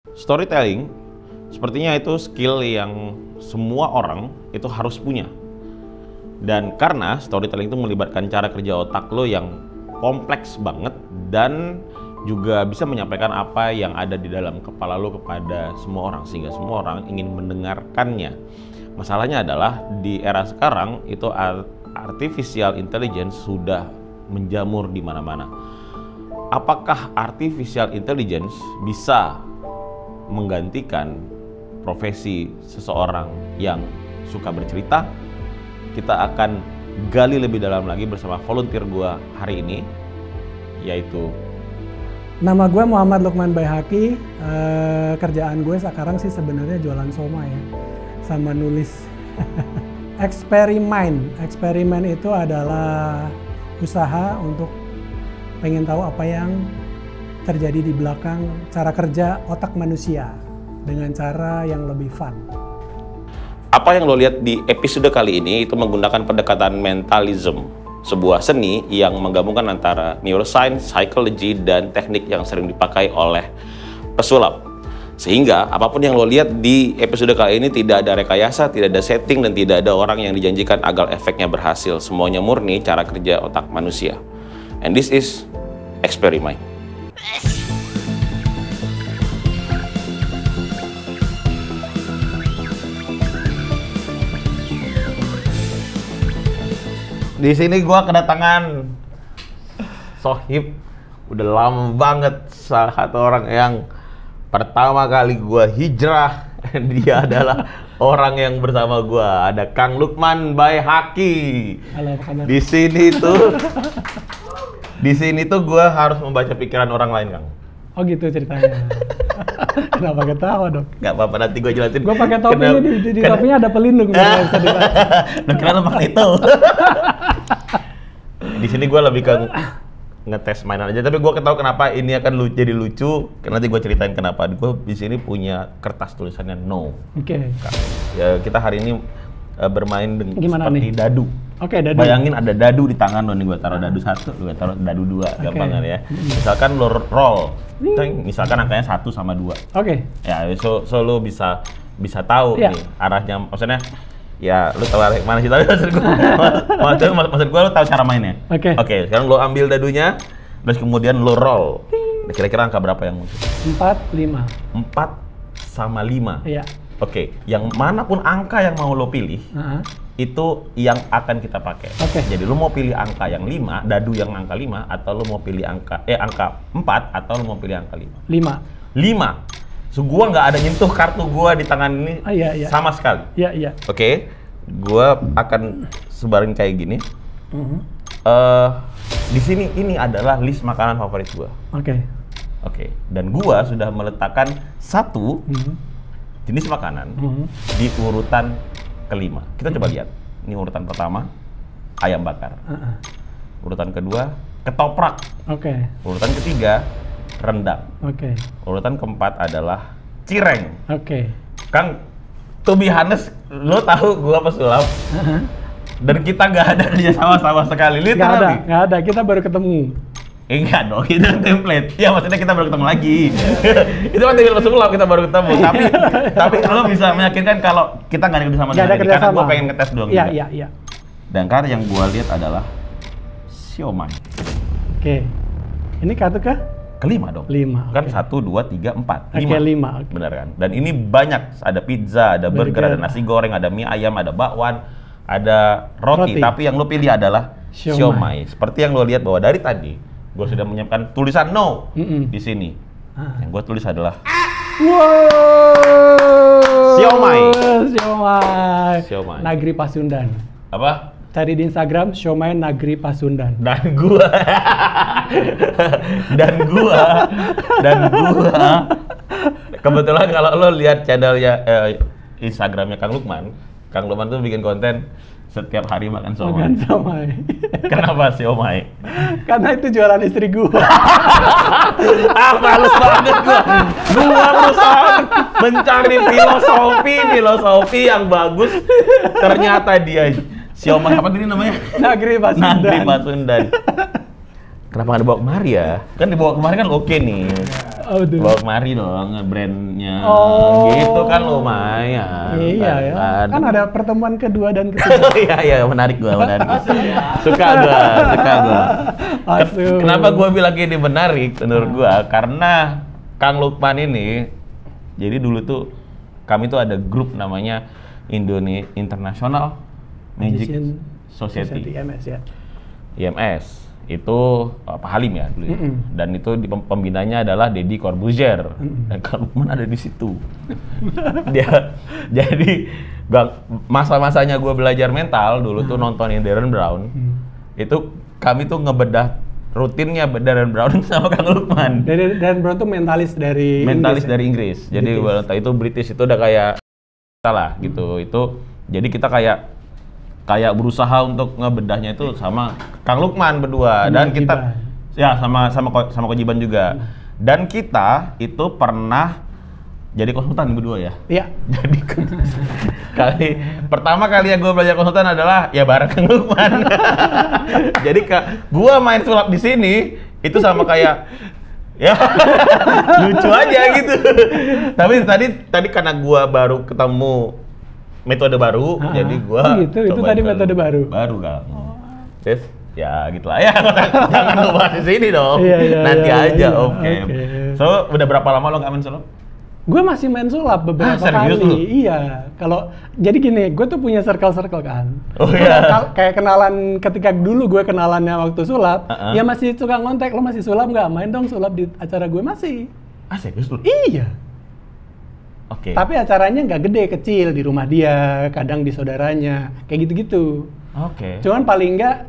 Storytelling sepertinya itu skill yang semua orang itu harus punya. Dan karena storytelling itu melibatkan cara kerja otak lo yang kompleks banget dan juga bisa menyampaikan apa yang ada di dalam kepala lo kepada semua orang sehingga semua orang ingin mendengarkannya. Masalahnya adalah di era sekarang itu artificial intelligence sudah menjamur di mana-mana. Apakah artificial intelligence bisa menggantikan profesi seseorang yang suka bercerita? Kita akan gali lebih dalam lagi bersama volunteer gue hari ini, yaitu nama gue Muhammad Lukman Baihaqi. Kerjaan gue sekarang sih sebenarnya jualan somai ya, sama nulis. Eksperimen itu adalah usaha untuk pengen tahu apa yang terjadi di belakang cara kerja otak manusia dengan cara yang lebih fun. apa yang lo lihat di episode kali ini itu menggunakan pendekatan mentalism, sebuah seni yang menggabungkan antara neuroscience, psychology, dan teknik yang sering dipakai oleh pesulap. Sehingga apapun yang lo lihat di episode kali ini tidak ada rekayasa, tidak ada setting, dan tidak ada orang yang dijanjikan agar efeknya berhasil. Semuanya murni cara kerja otak manusia. And this is Experiment. Di sini gua kedatangan Sohib, udah lama banget, salah satu orang yang pertama kali gua hijrah. Dia adalah orang yang bersama gua, ada Kang Lukman Baihaqi. Halo, apa kabar? Di sini tuh gua harus membaca pikiran orang lain, Kang. Oh gitu ceritanya. Kenapa ketawa dong? Gak apa-apa, nanti gua jelasin. Gue pakai topi ini, di topinya ada pelindung. Bisa dibaca. Lu kira lu pakai itu? Di sini gue lebih ke ngetes mainan aja, tapi gue ketahui kenapa ini akan jadi lucu. Nanti gue ceritain kenapa. Gue di sini punya kertas tulisannya no. Oke. Ya, kita hari ini bermain Gimana seperti nih? dadu. Oke, dadu. Bayangin ada dadu di tangan lo nih, gue taruh dadu 1, gue taruh dadu 2, gampangan ya. Misalkan lo roll, misalkan angkanya 1 sama 2. Oke. Ya, so lo bisa tahu nih arahnya, maksudnya ya lu tahu arah mana sih, tapi maksud gue lu tahu cara mainnya. Oke, sekarang lo ambil dadunya, terus kemudian lo roll. Kira-kira angka berapa yang muncul? 4, 5. 4 sama 5. Iya. Oke, yang manapun angka yang mau lo pilih, itu yang akan kita pakai. Jadi lo mau pilih angka yang 5, dadu yang angka 5, atau lo mau pilih angka 4, atau lo mau pilih angka 5? 5. So, gua nggak ada nyentuh kartu gua di tangan ini sama sekali. Iya. Oke, gua akan sebarin kayak gini. Di sini ini adalah list makanan favorit gua. Oke. Dan gua sudah meletakkan satu jenis makanan di urutan kelima. Kita coba lihat. Ini urutan pertama, ayam bakar. Urutan kedua, ketoprak. Urutan ketiga, rendang. Urutan keempat adalah cireng. Kang, to be honest, lo tahu gua pesulap. Dan kita nggak ada kerja sama sekali. Literally. Nggak ada. Kita baru ketemu. Enggak dong, itu template. Ya maksudnya kita baru ketemu lagi. Itu kan tinggal pesulap, kita baru ketemu. Tapi lo bisa meyakinkan kalau kita nggak ada kerja sama sekali. Karena gua pengen ngetes doang. Iya. Dan kartu yang gua lihat adalah siomay. Ini kartu ke? Kelima dong. 5. Kan 1, 2, 3, 4. 5. Benar kan? Dan ini banyak. Ada pizza, ada burger, ada nasi goreng, ada mie ayam, ada bakwan, ada roti. Tapi yang lo pilih adalah siomay. Seperti yang lo lihat bahwa dari tadi, gue sudah menyiapkan tulisan no di sini. Yang gue tulis adalah siomay. Nagri Pasundan. Apa? Cari di Instagram siomay Nagri Pasundan. Dan gua kebetulan kalau lo lihat channelnya Instagramnya Kang Lukman tuh bikin konten setiap hari makan somai. Kenapa siomay? Karena itu jualan istri gua. Males banget gua berusaha mencari filosofi yang bagus, ternyata dia siomay apa tadi namanya? Nagri Pasundan. Kenapa nggak dibawa kemari ya? Kan dibawa kemari kan oke nih. Oh, Bawa kemari dong brandnya. Oh. Gitu kan lumayan. Iya ya. Kan ada pertemuan kedua dan ketiga. Iya, menarik gua. Suka gua. Kenapa gua bilang ini menarik menurut gua? Karena Kang Lukman ini, jadi dulu tuh kami tuh ada grup namanya Indonesia International Magic Society. IMS ya. IMS. Itu Pak Halim ya dulu ya. Dan itu pembinanya adalah Deddy Corbuzier. Dan Kang Lukman ada di situ. Dia jadi masa-masanya gue belajar mental dulu tuh nontonin Darren Brown. Itu kami tuh ngebedah rutinnya Darren Brown sama Kang Lukman. Darren Brown tuh mentalis dari Inggris. Jadi itu British itu udah kayak salah gitu. Itu jadi kita kayak berusaha untuk ngebedahnya itu sama Kang Lukman berdua dan kita ya sama Coach Iban juga. Dan kita itu pernah jadi konsultan berdua ya. Iya. Jadi pertama kali gue belajar konsultan adalah ya bareng Kang Lukman. Jadi gue main sulap di sini itu sama kayak ya lucu aja gitu. Tapi tadi karena gue baru ketemu metode baru, jadi gua gitu, itu tadi metode baru kan. Terus ya gitulah ya, jangan lupa di sini dong. Nanti aja, oke. So udah berapa lama lo nggak main sulap? Gue masih main sulap beberapa kali. Lu? Iya, kalau jadi gini, gue tuh punya circle kan. Oh iya. Kayak kenalan ketika dulu gue kenalannya waktu sulap, ya masih suka ngontek, lo masih sulap nggak? Main dong sulap di acara gue masih. Serius lu? Iya. Oke. Tapi acaranya nggak gede, kecil di rumah dia, kadang di saudaranya, kayak gitu-gitu. Oke. Cuman paling nggak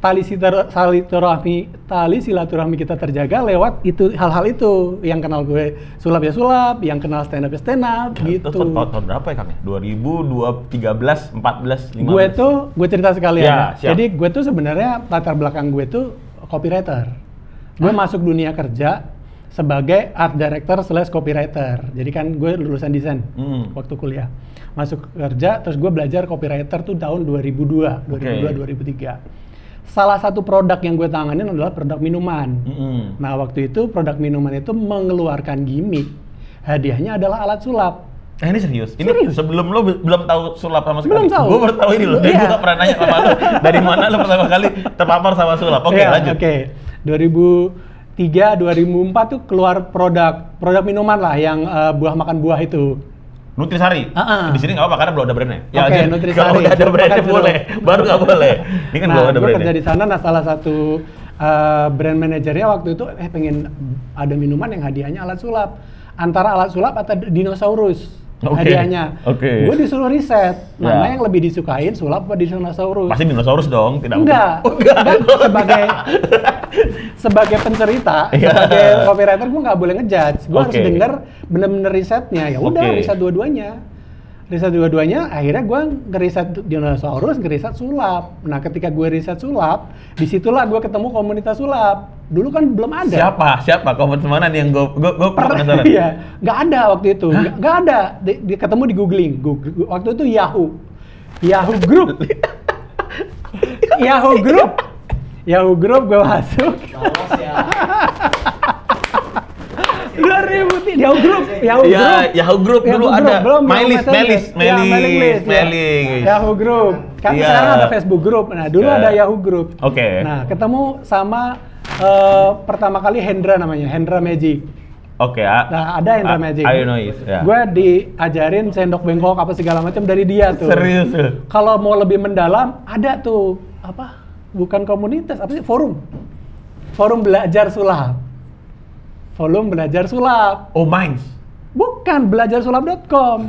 tali silaturahmi kita terjaga lewat itu hal-hal itu. Yang kenal gue sulap ya sulap, yang kenal stand up ya stand up, gitu. Tahun berapa ya Kang? 2013, 14, 15. Gue cerita sekalian ya. Jadi gue tuh sebenarnya latar belakang gue tuh copywriter. Gue masuk dunia kerja sebagai art director / copywriter. Jadi kan gue lulusan desain waktu kuliah. Masuk kerja, terus gue belajar copywriter tuh tahun 2002, 2003. Salah satu produk yang gue tanganin adalah produk minuman. Nah waktu itu produk minuman itu mengeluarkan gimmick. Hadiahnya adalah alat sulap. Ini serius? Ini sebelum lo belum tahu sulap sama sekali? Belum tahu. Gue baru tahu ini loh. Dan gue gak pernah nanya sama lo, dari mana lo pertama kali terpapar sama sulap? Oke, lanjut. 2004 tuh keluar produk minuman lah yang makan buah itu. Nutrisari. Di sini nggak apa-apa karena belum ada brandnya. Ya, Nutrisari. Kalau udah ada brandnya boleh, baru nggak boleh. Ini kan belum ada brandnya. Gue kerja di sana, salah satu brand manajernya waktu itu pengen ada minuman yang hadiahnya alat sulap. Antara alat sulap atau dinosaurus. Hadiahnya. Gue disuruh riset mana yang lebih disukain, sulap apa dinosaurus. Pasti dinosaurus dong, tidak enggak. Sebagai pencerita, sebagai copywriter gue nggak boleh ngejudge. Gue harus denger bener-bener risetnya. Ya udah, riset dua-duanya. Akhirnya gue ngeriset dinosaurus, ngeriset sulap. Nah, ketika gue riset sulap, disitulah gue ketemu komunitas sulap. Dulu kan belum ada. Siapa? Komunitas mana nih yang gue penasaran? Iya, nggak ada waktu itu. Nggak ada. Ketemu di googling. Waktu itu Yahoo Group. Yahoo Group gue masuk. 2000 Yahoo Group dulu ada mailing. Yahoo Group. Kan sekarang ada Facebook Group. Nah, dulu ada Yahoo Group. Nah, ketemu sama pertama kali Hendra Magic. Nah, ada Hendra Magic. I know it. Gue diajarin sendok bengkok apa segala macam dari dia tuh. Serius? Kalau mau lebih mendalam, ada tuh bukan komunitas, forum belajar sulap. Oh, Minds? Bukan, belajarsulap.com.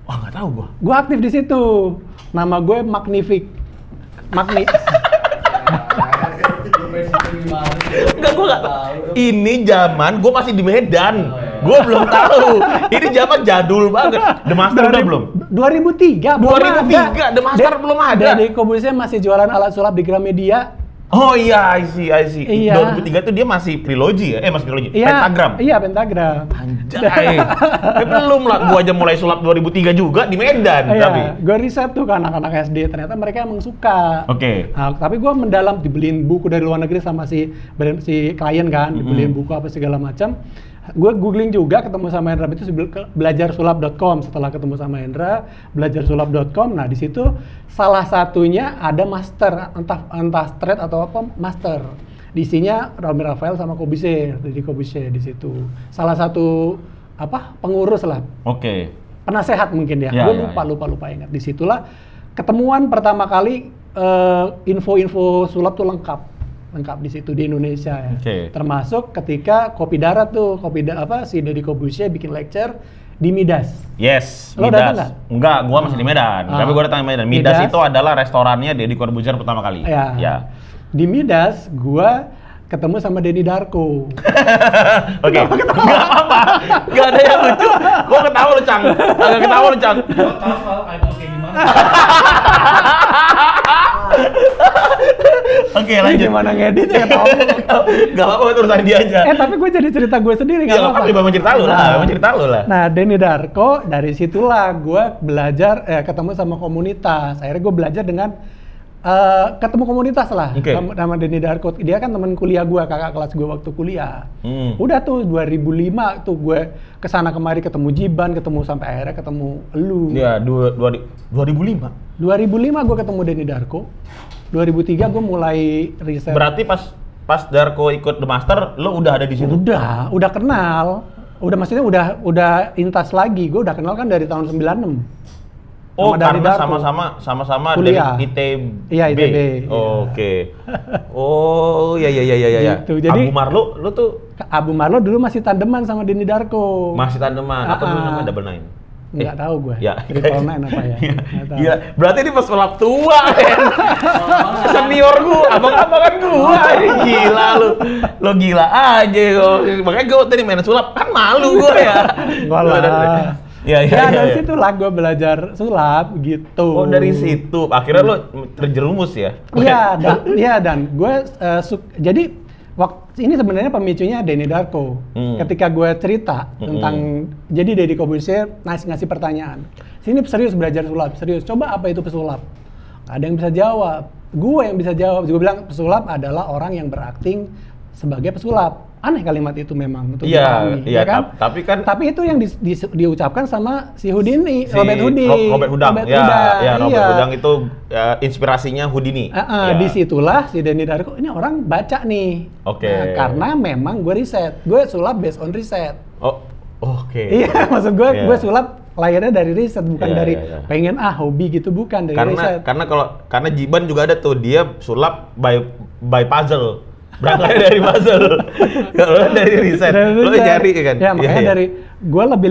Wah, nggak tahu gua. Gua aktif di situ. Nama gue Magnific. Enggak, gua nggak tahu. Ini zaman gua masih di Medan. Gua belum tahu. Ini zaman jadul banget. The Master udah belum? 2003 The Master belum ada. Deddy Corbuzier masih jualan alat sulap di Gramedia. Oh iya, I see. Iya. 2003 tuh dia masih trilogi ya? Masih trilogi. Iya, Pentagram. Iya, Pentagram. Anjay. Belum lah, gua aja mulai sulap 2003 juga di Medan tapi. Iya, gue riset tuh ke anak-anak SD, ternyata mereka emang suka. Oke. Nah, tapi gue mendalam, dibeliin buku dari luar negeri sama si klien kan, dibeliin buku apa segala macam. Gue googling juga, ketemu sama Hendra itu belajarsulap.com. Setelah ketemu sama Hendra, belajarsulap.com. Nah, di situ salah satunya ada master, entah straight atau apa, master. Di isinya Rami Rafael sama Corbusier, Deddy Corbusier di situ. Salah satu pengurus lah. Oke. Penasehat mungkin ya. Ya, Gue lupa ingat. Disitulah ketemuan pertama kali info-info sulap tuh lengkap di situ di Indonesia ya. Termasuk ketika Kopi Darat tuh, si Deddy Corbusier bikin lecture di Midas. Yes, Lo Midas. datang nggak? Enggak, gua masih di Medan. Tapi gua datang di Medan. Midas itu adalah restorannya Deddy Corbuzier pertama kali. Ya. Di Midas gua ketemu sama Denny Darko. Oke. Enggak apa-apa. Enggak ada yang lucu. Gua ketawa lu, Cang. Agak ketawa lu, Cang. Gua tahu soal kayak gimana. Oke, lanjut. Gimana ngedit ya ketawa. Enggak apa-apa, itu urusan dia aja. Tapi gue jadi cerita gue sendiri, Ya, apa-apa. Memang cerita lu lah. Nah, Denny Darko, dari situlah gue belajar, ketemu sama komunitas. Akhirnya gue belajar dengan ketemu komunitas lah. Sama Denny Darko. Dia kan teman kuliah gue, kakak kelas gue waktu kuliah. Udah tuh 2005 tuh gue kesana kemari, ketemu Jiban, ketemu sampai akhirnya ketemu elu. Iya, 2005. 2005 gue ketemu Denny Darko. 2003 gue mulai riset. Berarti pas Darko ikut The Master, lo udah ada di situ? Udah kenal. Maksudnya udah intas lagi. Gue udah kenal kan dari tahun 96. Oh, karena sama-sama kuliah. dari ITB. Iya, ITB. Oke. Oh, iya. Gitu. Jadi Abu Marlo, lo tuh Abu Marlo dulu masih tandeman sama Denny Darko. masih tandeman atau dulu namanya Double Nine? Nggak tahu gue. Ya. Triple Nine apa ya? Nggak tahu. Gila, berarti ini pas sulap tua, men. Senior gua, abang-abangan gua. Gila lu. Lo gila aja lo. Makanya gua tadi main sulap kan malu gua ya. Gua lah. Ya, dari situ lah gue belajar sulap gitu. Oh, dari situ. Akhirnya lo terjerumus ya? Iya, dan gue jadi ini sebenarnya pemicunya Denny Darko. Ketika gue cerita tentang, jadi Deddy Corbusier ngasih pertanyaan. Sini serius belajar sulap, serius. Coba apa itu pesulap? Gak ada yang bisa jawab. Gue yang bisa jawab. Gue bilang pesulap adalah orang yang berakting sebagai pesulap. Aneh kalimat itu memang untuk dipahami, ya kan? Tapi itu yang diucapkan sama si Houdini, Robert Houdin. Robert Houdin itu inspirasinya Houdini. Disitulah si Denny Darko, ini orang baca nih. Karena memang gue riset, gue sulap based on riset. Iya, maksud gue sulap lahirnya dari riset, bukan dari pengen hobi gitu, bukan dari riset. Karena Jiban juga ada tuh, dia sulap by puzzle. Berangkatnya dari puzzle, kalau dari riset, lo cari kan? Ya makanya dari gue lebih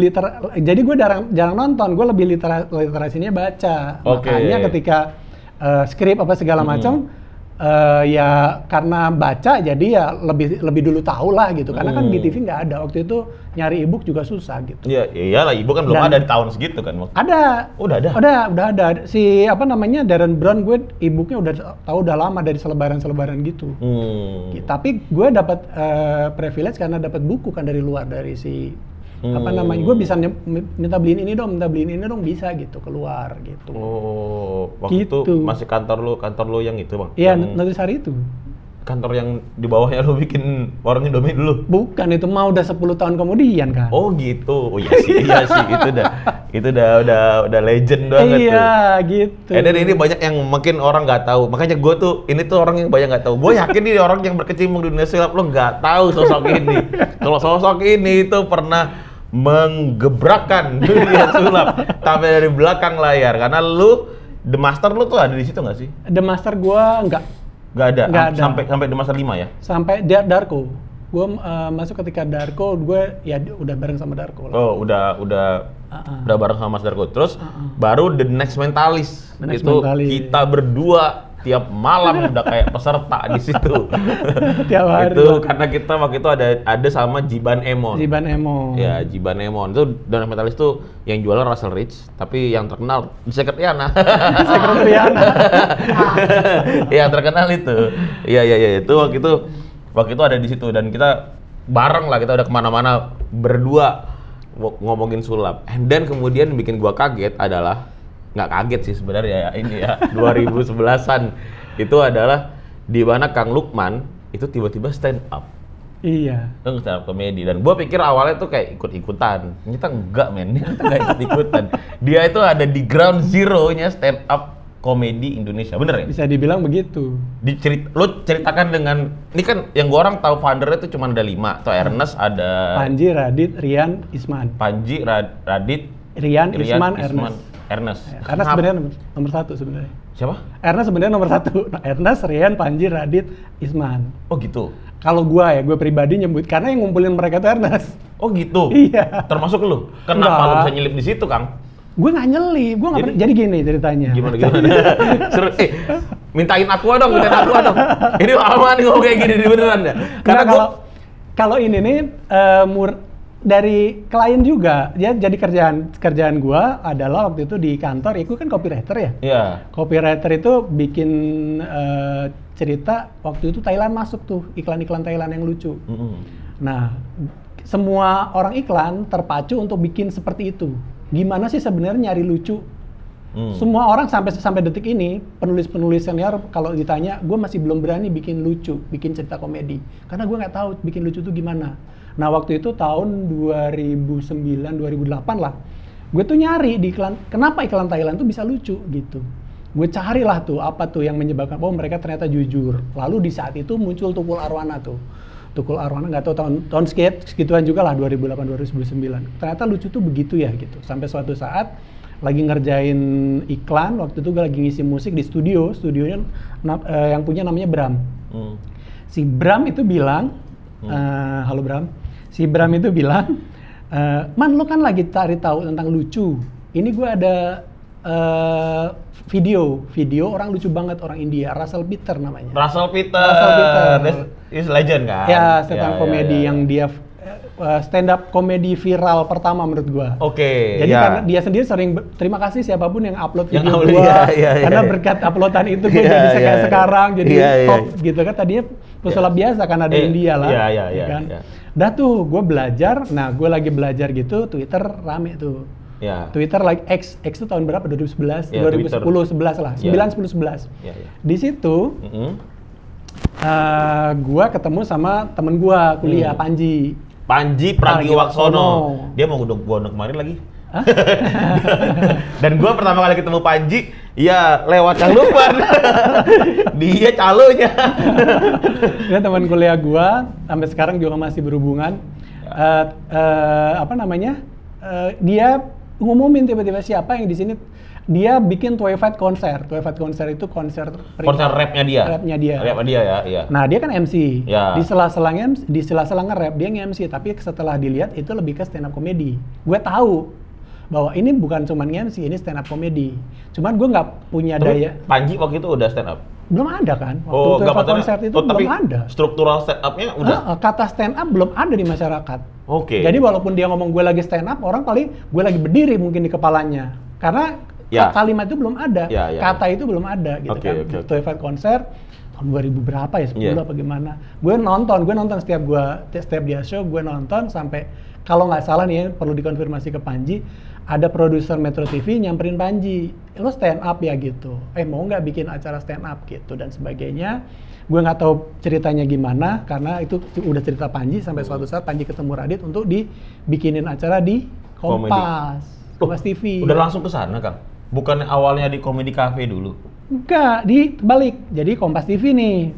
jadi gue jarang nonton, gue lebih literasinya baca. Makanya ketika skrip apa segala macam, ya karena baca jadi ya lebih dulu tahu lah gitu. Karena kan di TV nggak ada waktu itu, nyari ebook juga susah gitu. Iya, iyalah ebook kan belum ada di tahun segitu kan. Ada. Udah ada. Si Darren Brown, gue ebooknya udah lama dari selebaran gitu. Tapi gue dapat privilege karena dapat buku kan dari luar, dari si gue bisa minta beliin ini dong, bisa gitu keluar gitu. Waktu itu masih kantor lo yang itu, Bang? Iya, Nutrisari itu. Kantor yang di bawahnya lo bikin warung Indomie dulu? Bukan, itu mah udah 10 tahun kemudian kan. Oh gitu, iya sih, itu udah legend banget tuh. Iya gitu. Dan ini banyak yang mungkin orang nggak tahu, makanya gue tuh, ini tuh orang yang banyak nggak tahu. Gue yakin nih orang yang berkecimpung di dunia sulap lo nggak tahu sosok ini. Kalau sosok ini itu pernah menggebrakkan dunia sulap sampai dari belakang layar, karena lu The Master lu tuh ada di situ nggak sih? The Master gua nggak ada. Sampai The Master 5 ya? Sampai Darko. Gue masuk ketika Darko, gue ya udah bareng sama Darko lah. Oh, udah bareng sama Mas Darko. Terus baru The Next Mentalist. Kita berdua tiap malam udah kayak peserta di situ. Tiap hari. Itu karena kita waktu itu ada sama Jiban Emon. Jiban Emon. Ya, Jiban Emon itu Down Metalis tuh yang jualan Russell Ridge, tapi yang terkenal di Sekretariana. Sekretariana. Yang terkenal itu. Iya, itu waktu itu ada di situ dan kita bareng lah, kita udah kemana-mana berdua ngomongin sulap. And then kemudian bikin gua kaget adalah, nggak kaget sih sebenarnya ya, ini ya 2011-an itu adalah di mana Kang Lukman itu tiba-tiba stand up. Iya. Itu stand up komedi dan gua pikir awalnya tuh kayak ikut-ikutan. Ternyata enggak, men. Ternyata enggak ikut-ikutan. Dia itu ada di ground zero-nya stand up komedi Indonesia. Bener ya? Bisa dibilang begitu. Lo ceritakan dengan, ini kan yang gua orang tahu foundernya itu cuma ada 5. Tuh Ernest, ada Panji, Radit, Rian, Isman. Panji, Radit, Rian, Isman, Ernest. Ya, Ernest sebenarnya nomor 1 sebenarnya. Siapa? Ernest sebenarnya nomor 1. Ernest, Rian, Panji, Radit, Isman. Oh gitu. Kalau gue pribadi nyebut karena yang ngumpulin mereka tuh Ernest. Oh gitu. Iya. Termasuk lu. Kenapa lu bisa nyelip di situ, Kang? Gue nggak nyelip, gue nggak pernah. Jadi gini ceritanya. Gimana? Seru. Mintain aku dong. Ini lama nih ngomong kayak gini beneran ya. Karena kalau ini nih dari klien juga, ya jadi kerjaan gue adalah waktu itu di kantor, itu kan copywriter ya. Iya. Copywriter itu bikin cerita waktu itu Thailand masuk tuh iklan-iklan Thailand yang lucu. Nah, semua orang iklan terpacu untuk bikin seperti itu. Gimana sih sebenarnya nyari lucu? Semua orang sampai detik ini penulis senior kalau ditanya, gue masih belum berani bikin lucu, bikin cerita komedi, karena gue nggak tahu bikin lucu itu gimana. Nah waktu itu tahun 2009-2008 lah, gue tuh nyari di iklan, kenapa iklan Thailand tuh bisa lucu gitu. Gue carilah tuh apa tuh yang menyebabkan, oh mereka ternyata jujur. Lalu di saat itu muncul Tukul Arwana tuh. Tukul Arwana nggak tahu tahun segituan juga lah 2008-2009. Ternyata lucu tuh begitu ya gitu. Sampai suatu saat lagi ngerjain iklan, waktu itu gue lagi ngisi musik di studionya yang punya namanya Bram. Si Bram itu bilang, halo Bram. Si Bram itu bilang, Man lo kan lagi cari tahu tentang lucu. Ini gue ada video orang lucu banget, orang India, Russell Peter namanya. Russell Peter. Is legend kan? Ya, stand up komedi yang dia stand up komedi viral pertama menurut gua. Oke. Jadi karena dia sendiri sering terima kasih siapapun yang upload video gua. Karena berkat uploadan itu gua jadi kayak sekarang jadi top gitu kan. Tadinya pesulap biasa kan ada India lah. Kan. Dah tuh gua belajar. Nah, gua lagi belajar gitu, Twitter rame tuh. Twitter like X itu tahun berapa? 2011, 2010, 11 lah. 9, 10, 11. Di situ gua ketemu sama temen gua kuliah, Panji Pragiwaksono. Dia mau gua undang kemarin lagi. Dan gua pertama kali ketemu Panji, ya lewat Kang Lukman. Dia calonya. Dia teman kuliah gua, sampai sekarang juga masih berhubungan. Dia ngumumin tiba-tiba siapa yang di sini. Dia bikin Twilight konser. Twilight konser itu konser rapnya dia. Rapnya dia ya, iya. Nah, dia kan MC. Ya. Di sela-sela nge-rap dia nge-MC, tapi setelah dilihat itu lebih ke stand up comedy. Gue tahu bahwa ini bukan cuma nge-MC, ini stand up comedy. Cuman gue nggak punya daya. Panji waktu itu udah stand up? Belum ada kan? Waktu Twilight konser itu belum ada. Struktural stand up-nya udah? Kata stand up belum ada di masyarakat. Oke. Jadi walaupun dia ngomong gue lagi stand up, orang paling gue lagi berdiri mungkin di kepalanya. Karena kalimat itu belum ada, kata itu belum ada gitu kan. Twilight konser tahun 2000 berapa ya, 10 apa gimana. Gue nonton setiap dia show, gue nonton sampai kalau nggak salah nih ya, perlu dikonfirmasi ke Panji, ada produser Metro TV nyamperin Panji, lo stand up ya gitu, mau nggak bikin acara stand up gitu dan sebagainya. Gue nggak tahu ceritanya gimana karena itu udah cerita Panji sampai suatu saat Panji ketemu Radit untuk dibikinin acara di Kompas TV. Udah langsung ke sana, Kang? Bukan awalnya di Comedy Cafe dulu? Enggak, dibalik. Jadi Kompas TV nih.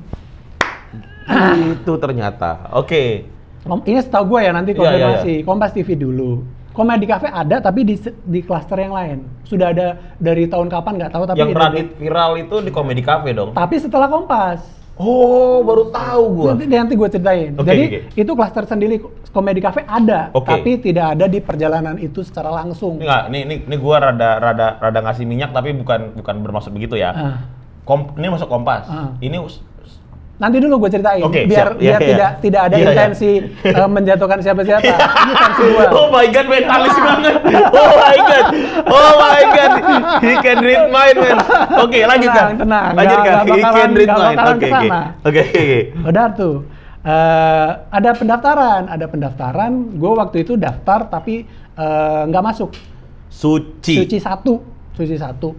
Itu ternyata. Oke. Ini setahu gue ya, nanti konfirmasi. Kompas TV dulu. Comedy Cafe ada tapi di klaster yang lain. Sudah ada dari tahun kapan nggak tahu, tapi yang Radit viral itu di Comedy Cafe dong. Tapi setelah Kompas. Oh, baru tahu gue. Nanti gue ceritain. Jadi itu klaster sendiri Comedy Cafe ada, tapi tidak ada di perjalanan itu secara langsung. Ini gue rada ngasih minyak tapi bukan bermaksud begitu ya. Ini masuk Kompas. Ini nanti dulu gue ceritain, Oke, biar siap. tidak ada intensi menjatuhkan siapa-siapa. Ini versi gue. Oh my god, mentalis banget. Oh my god. He can read mind, man. Oke, lanjutkan. Tenang. Lanjutkan. He can read mind. Oke. Udah tuh. Ada pendaftaran. Gue waktu itu daftar tapi nggak masuk. Suci satu.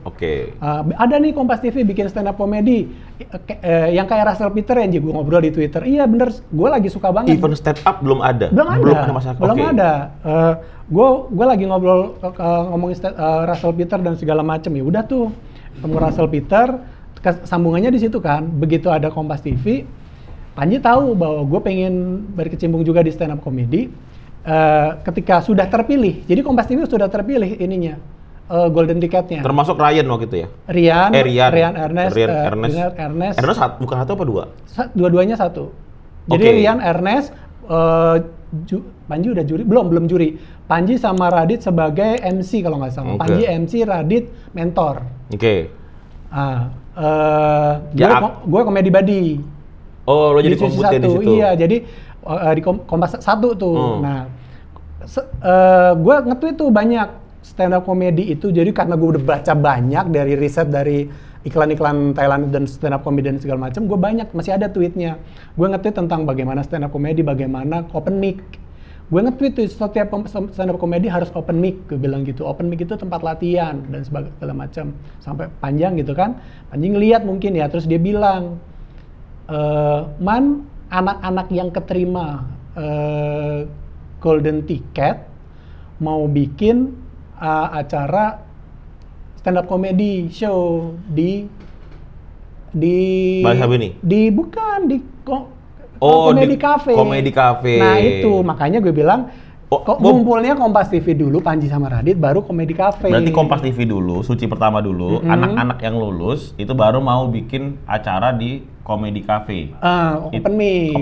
Oke. Ada nih Kompas TV bikin stand up comedy yang kayak Russell Peter yang gue ngobrol di Twitter. Iya bener, gue lagi suka banget. Event stand up belum ada. Belum masalah. ada. Gue lagi ngobrol ngomongin Russell Peter dan segala macem. Ya udah tuh ketemu Russell Peter, sambungannya di situ kan. Begitu ada Kompas TV, Panji tahu bahwa gue pengen berkecimpung juga di stand up comedy. Ketika sudah terpilih, jadi Kompas TV sudah terpilih ininya. Golden ticketnya. Termasuk Ryan waktu itu ya? Rian, Ernest bukan satu apa dua? Dua-duanya satu. Jadi Rian, Ernest, Panji udah juri? Belum juri. Panji sama Radit sebagai MC kalau nggak salah. Panji MC, Radit mentor. Oke. Gue komedi buddy. Oh, lo jadi komputer di situ? Iya, jadi di Kompas 1 tuh. Nah, gue nge-tweet tuh banyak stand up comedy itu, jadi karena gue udah baca banyak dari riset dari iklan-iklan Thailand dan stand up comedy dan segala macam, gue banyak masih ada tweetnya. Gue nge-tweet tentang bagaimana stand up comedy, bagaimana open mic. Gue nge-tweet tuh setiap stand up comedy harus open mic, gue bilang gitu. Open mic itu tempat latihan dan segala macam. Sampai panjang gitu kan. Panji ngeliat mungkin ya, terus dia bilang, Man, anak-anak yang keterima golden ticket mau bikin acara stand up comedy show di Comedy Cafe. Comedy Cafe. Nah itu makanya gue bilang ngumpulnya Kompas TV dulu, Panji sama Radit, baru Comedy Cafe. Berarti Kompas TV dulu, Suci pertama dulu, anak-anak yang lulus itu baru mau bikin acara di Comedy Cafe. Open mic.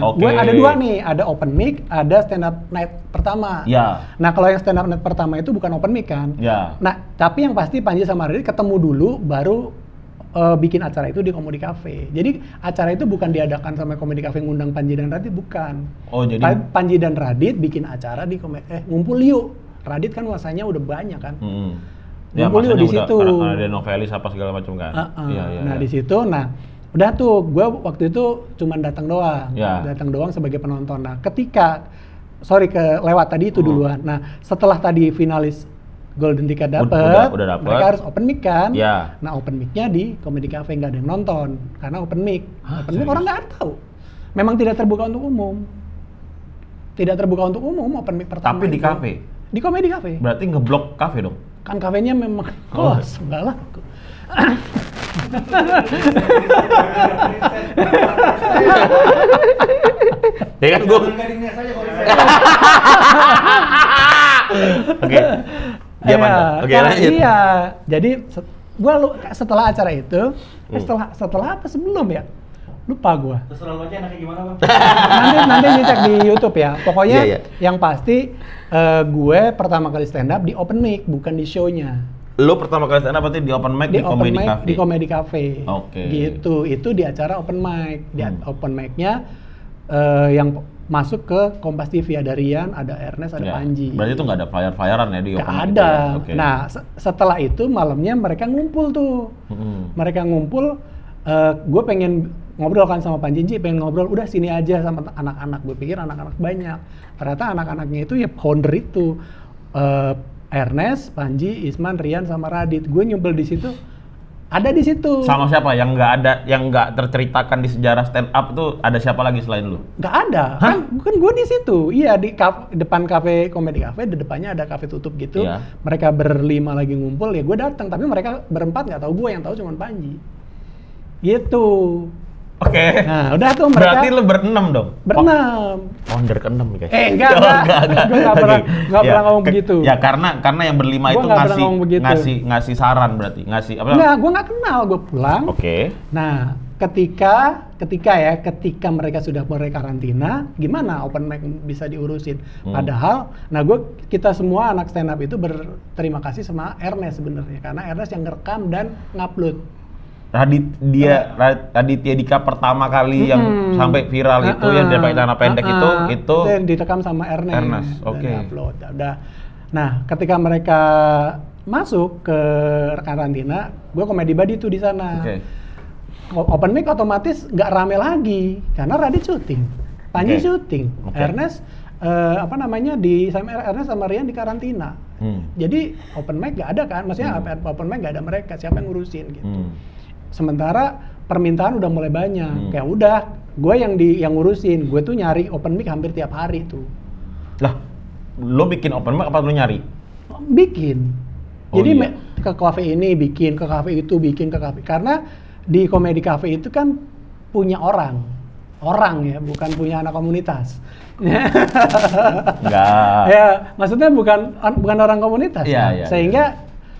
Oke. Gue ada dua nih, ada open mic, ada stand up night pertama. Ya. Nah kalau yang stand up night pertama itu bukan open mic kan. Ya. Nah tapi yang pasti Panji sama Radit ketemu dulu, baru bikin acara itu di Comedy Cafe. Jadi acara itu bukan diadakan sama Comedy Cafe ngundang Panji dan Radit, bukan. Oh jadi Panji dan Radit bikin acara di ngumpul yuk. Radit kan masanya udah banyak kan. Ya, ngumpul yuk di situ. Karena ada novelis apa segala macam kan. Di situ, nah udah tuh gue waktu itu cuman datang doang. Datang doang sebagai penonton. Nah ketika lewat tadi itu duluan. Nah setelah tadi finalis Golden Ticket dapet, mereka harus open mic kan? Ya. Nah open mic-nya di Comedy Cafe, nggak ada yang nonton karena open mic. Open mic orang nggak tahu. Memang tidak terbuka untuk umum. Tidak terbuka untuk umum open mic pertama. Tapi di itu. kafe? Di Comedy Cafe. Berarti ngeblok kafe dong? Kan kafenya memang kos, enggak lah. Ya kan gue. Oke. Oke, lanjut. Iya. Jadi setelah acara itu, setelah apa sebelum ya? Lupa gua. Terserah lo aja enaknya gimana, Bang. Nanti dicek di YouTube ya. Pokoknya yang pasti gue pertama kali stand up di open mic, bukan di show-nya. Lo pertama kali stand up berarti di open mic di Comedy Cafe? Di Comedy Cafe. Oke. Gitu. Itu di acara open mic. Di open mic-nya yang masuk ke Kompas TV, ada Rian, ada Ernest, ada Panji. Berarti itu nggak ada flyer-flyeran ya di open mic? Nggak ada. Nah, setelah itu malamnya mereka ngumpul tuh. Mereka ngumpul, gue pengen ngobrol kan sama Panji, pengen ngobrol, udah sini aja sama anak-anak. Gue pikir anak-anak banyak. Ternyata anak-anaknya itu ya founder itu. Ernest, Panji, Isman, Rian, sama Radit. Gue nyumpel di situ. Ada di situ. Sama siapa? Yang nggak ada, yang nggak terceritakan di sejarah stand up tuh ada siapa lagi selain lu? Nggak ada. Kan gue di situ. Iya, di depan kafe Comedy Cafe, di depannya ada kafe tutup gitu. Yeah. Mereka berlima lagi ngumpul, ya gue datang. Tapi mereka berempat nggak tahu gue, yang tahu cuma Panji. Gitu. Oke. Nah, udah tuh mereka. Berarti lu berenam dong? Berenam. Founder ke-6 guys. Enggak. Gue nggak pernah ngomong begitu. Ya karena yang berlima itu ngasih saran berarti, ngasih apa? Enggak, gue nggak kenal, gue pulang. Oke. Nah, ketika mereka sudah mulai karantina, gimana open mic bisa diurusin? Padahal, kita semua anak stand up itu berterima kasih sama Ernest sebenarnya, karena Ernest yang ngerekam dan ngupload. Raditya Dika pertama kali yang sampai viral itu yang dia pakai celana pendek itu yang direkam sama Ernest. Oke. Upload. Udah. Nah, ketika mereka masuk ke karantina, gue komedi buddy tuh di sana. Oke. Open mic otomatis nggak rame lagi karena Radit syuting, Panji syuting, Ernest Ernest sama Rian di karantina. Jadi open mic nggak ada kan, maksudnya open mic nggak ada mereka, siapa yang ngurusin gitu. Sementara permintaan udah mulai banyak, kayak udah gue yang ngurusin, gue tuh nyari open mic hampir tiap hari tuh. Lah, lo bikin open mic apa lo nyari? Bikin. Oh, Jadi iya. ke kafe ini bikin, ke kafe itu bikin, ke kafe. Karena di komedi cafe itu kan punya orang ya, bukan punya anak komunitas. Enggak. Ya, maksudnya bukan orang komunitas. Iya, kan? iya, Sehingga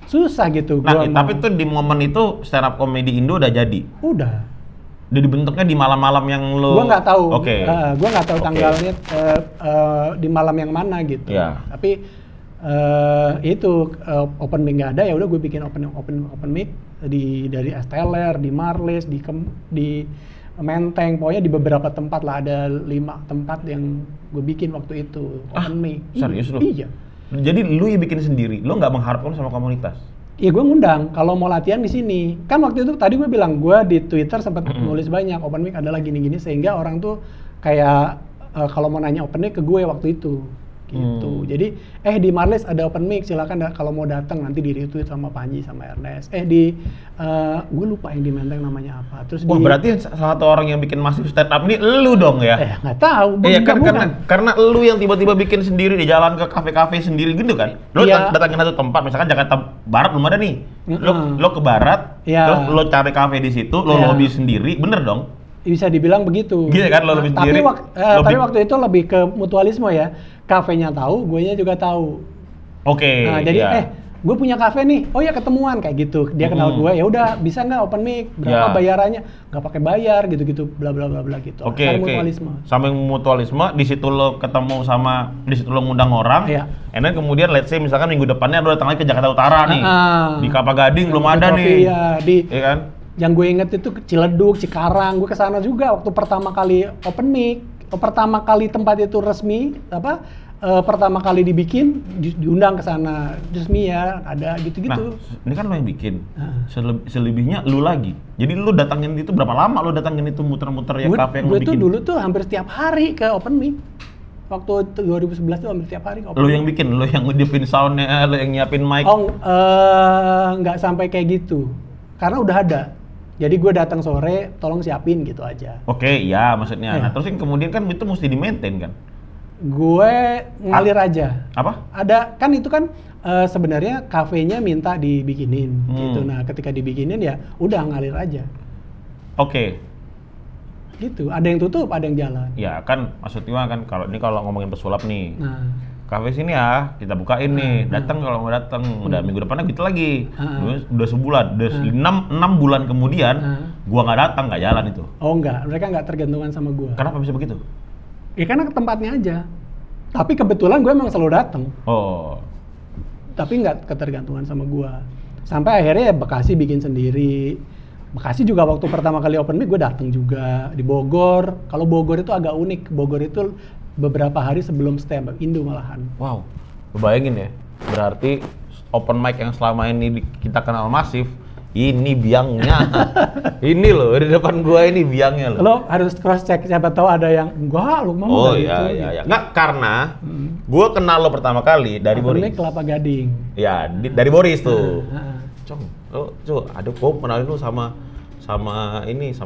susah gitu. Nah, tapi tuh di momen itu stand up comedy Indo udah jadi. Udah Dibentuknya di malam-malam yang lo. Gua nggak tahu. Oke. Gua nggak tahu tanggalnya di malam yang mana gitu. Iya. Tapi open mic nggak ada, ya udah gue bikin open mic dari Esteller, di Marles, di Menteng, pokoknya di beberapa tempat lah, ada 5 tempat yang gue bikin waktu itu open mic. Serius lo? Iya. Jadi lu yang bikin sendiri, lu nggak mengharapkan sama komunitas? Iya, gue ngundang kalau mau latihan di sini. Kan waktu itu tadi gue bilang, gue di Twitter sempat nulis banyak open mic adalah gini-gini, sehingga orang tuh kayak kalau mau nanya open mic ke gue waktu itu. Gitu. Jadi di Marles ada open mic, silakan kalau mau datang, nanti di retweet sama Panji sama Ernest. Gue lupa yang di Menteng namanya apa. Terus berarti salah satu orang yang bikin masif stand up ini elu dong ya? Nggak tahu. Iya kan, karena elu yang tiba-tiba bikin sendiri di jalan ke kafe-kafe sendiri gitu kan? Lo datangin satu tempat, misalkan Jakarta Barat belum ada nih. Lo ke Barat, terus lo cari kafe di situ, lo lobby sendiri, bener dong? Bisa dibilang begitu. Gitu kan, lo lobby sendiri. Tapi waktu itu lebih ke mutualisme ya. Kafenya tahu, guenya juga tahu. Oke. Nah, jadi gue punya kafe nih, oh ya ketemuan kayak gitu. Dia kenal gue, ya udah bisa nggak open mic? Berapa bayarannya? Nggak pakai bayar gitu-gitu, bla bla bla bla gitu. Oke. Mutualisme. Sampai mutualisme, di situ lo ketemu sama, di situ lo ngundang orang. Iya. And then kemudian let's say misalkan minggu depannya lo datang lagi ke Jakarta Utara nih. Di Kelapa Gading belum ada nih. Iya kan? Yang gue inget itu Ciledug, Cikarang, gue kesana juga waktu pertama kali open mic. Pertama kali tempat itu resmi, pertama kali dibikin, diundang ke sana resmi ya, ada gitu-gitu. Nah, ini kan lo yang bikin, selebihnya lu lagi. Jadi lu datangin itu berapa lama lo datangin itu muter-muter ya kafe yang lo bikin? Gue tuh dulu tuh hampir setiap hari ke open mic. Waktu 2011 tuh hampir setiap hari ke open mic. Lo yang bikin, lo yang ngedipin soundnya, lo yang nyiapin mic? Nggak sampai kayak gitu, karena udah ada. Jadi gue datang sore, tolong siapin gitu aja. Oke, ya maksudnya. Nah, terus yang kemudian kan itu mesti di-maintain kan? Gue ngalir aja. Apa? Ada, kan itu kan sebenarnya kafenya minta dibikinin gitu. Nah, ketika dibikinin ya udah ngalir aja. Oke. Gitu, ada yang tutup, ada yang jalan. Ya kan, maksudnya kan kalau ngomongin pesulap nih. Nah. Kafe sini ya, kita bukain nih. Datang kalau mau datang, udah minggu depannya gitu lagi. Udah sebulan, udah 6 bulan kemudian, gua nggak datang, nggak jalan itu. Oh enggak, mereka nggak tergantungan sama gua. Kenapa bisa begitu? Ya karena ke tempatnya aja. Tapi kebetulan gue emang selalu datang. Oh. Tapi nggak ketergantungan sama gua. Sampai akhirnya ya Bekasi bikin sendiri. Bekasi juga waktu pertama kali open mic gue datang juga. Di Bogor. Kalau Bogor itu agak unik. Bogor itu beberapa hari sebelum stand up Indo malahan. Wow, lu bayangin ya, berarti open mic yang selama ini kita kenal masif, ini biangnya. Ini loh, di depan gua ini biangnya loh. Lo harus cross check, siapa tahu ada yang enggak, lu mau oh iya. Nggak, karena gua kenal lo pertama kali dari open Boris. mic Kelapa Gading. Ya, dari Boris tuh. Cong, aduh, gua kenalin lu sama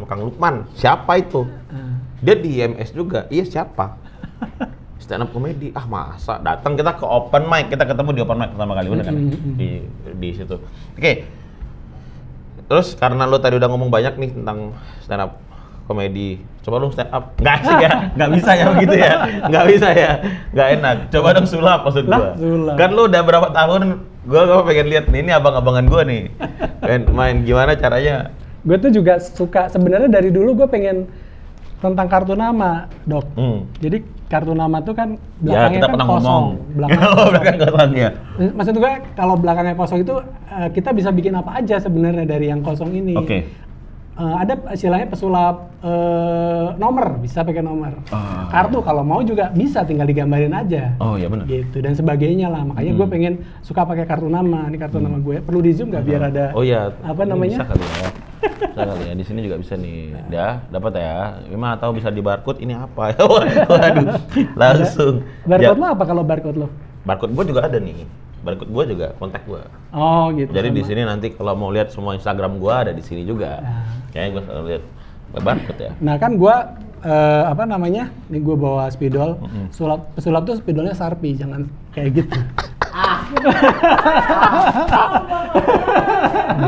Kang Lukman. Siapa itu? Dia di IMS juga. Iya, siapa? Stand up comedy. Masa datang kita ke open mic, kita ketemu di open mic pertama kali, bener kan? Di situ. Oke. Terus karena lo tadi udah ngomong banyak nih tentang stand up comedy, coba lo stand up. Nggak sih ya, nggak bisa ya begitu ya, nggak bisa ya, nggak enak. Coba dong sulap maksud gua. Kan lo udah berapa tahun, gua pengen lihat nih, ini abang-abangan gua nih, main gimana caranya. Gue tuh juga suka, sebenarnya dari dulu gue pengen tentang kartu nama, Dok. Jadi kartu nama tuh kan belakangnya kan kosong. Belakang kosong ya. Maksud gue kalau belakangnya kosong itu kita bisa bikin apa aja sebenarnya dari yang kosong ini. Oke. ada istilahnya pesulap nomor, bisa pakai nomor. Kartu kalau mau juga bisa, tinggal digambarin aja. Oh iya benar. Gitu dan sebagainya lah. Makanya gue pengen suka pakai kartu nama. Ini kartu nama gue. Perlu di zoom nggak biar ada? Oh iya. Apa namanya? Bisa kali ya. Bisa kali ya. Di sini juga bisa nih. Ya, dapat ya. Gimana tahu bisa di barcode ini apa? Waduh. Langsung. Barcode lo apa kalau barcode lo? Barcode gue juga ada nih. Barcode gue juga kontak gue. Oh gitu. Jadi di sini nanti kalau mau lihat semua Instagram gue ada di sini juga. Kayaknya gue selalu lihat barcode ya. Nah kan gue apa namanya? Ini gue bawa spidol. Pesulap tuh spidolnya Sharpie, jangan kayak gitu.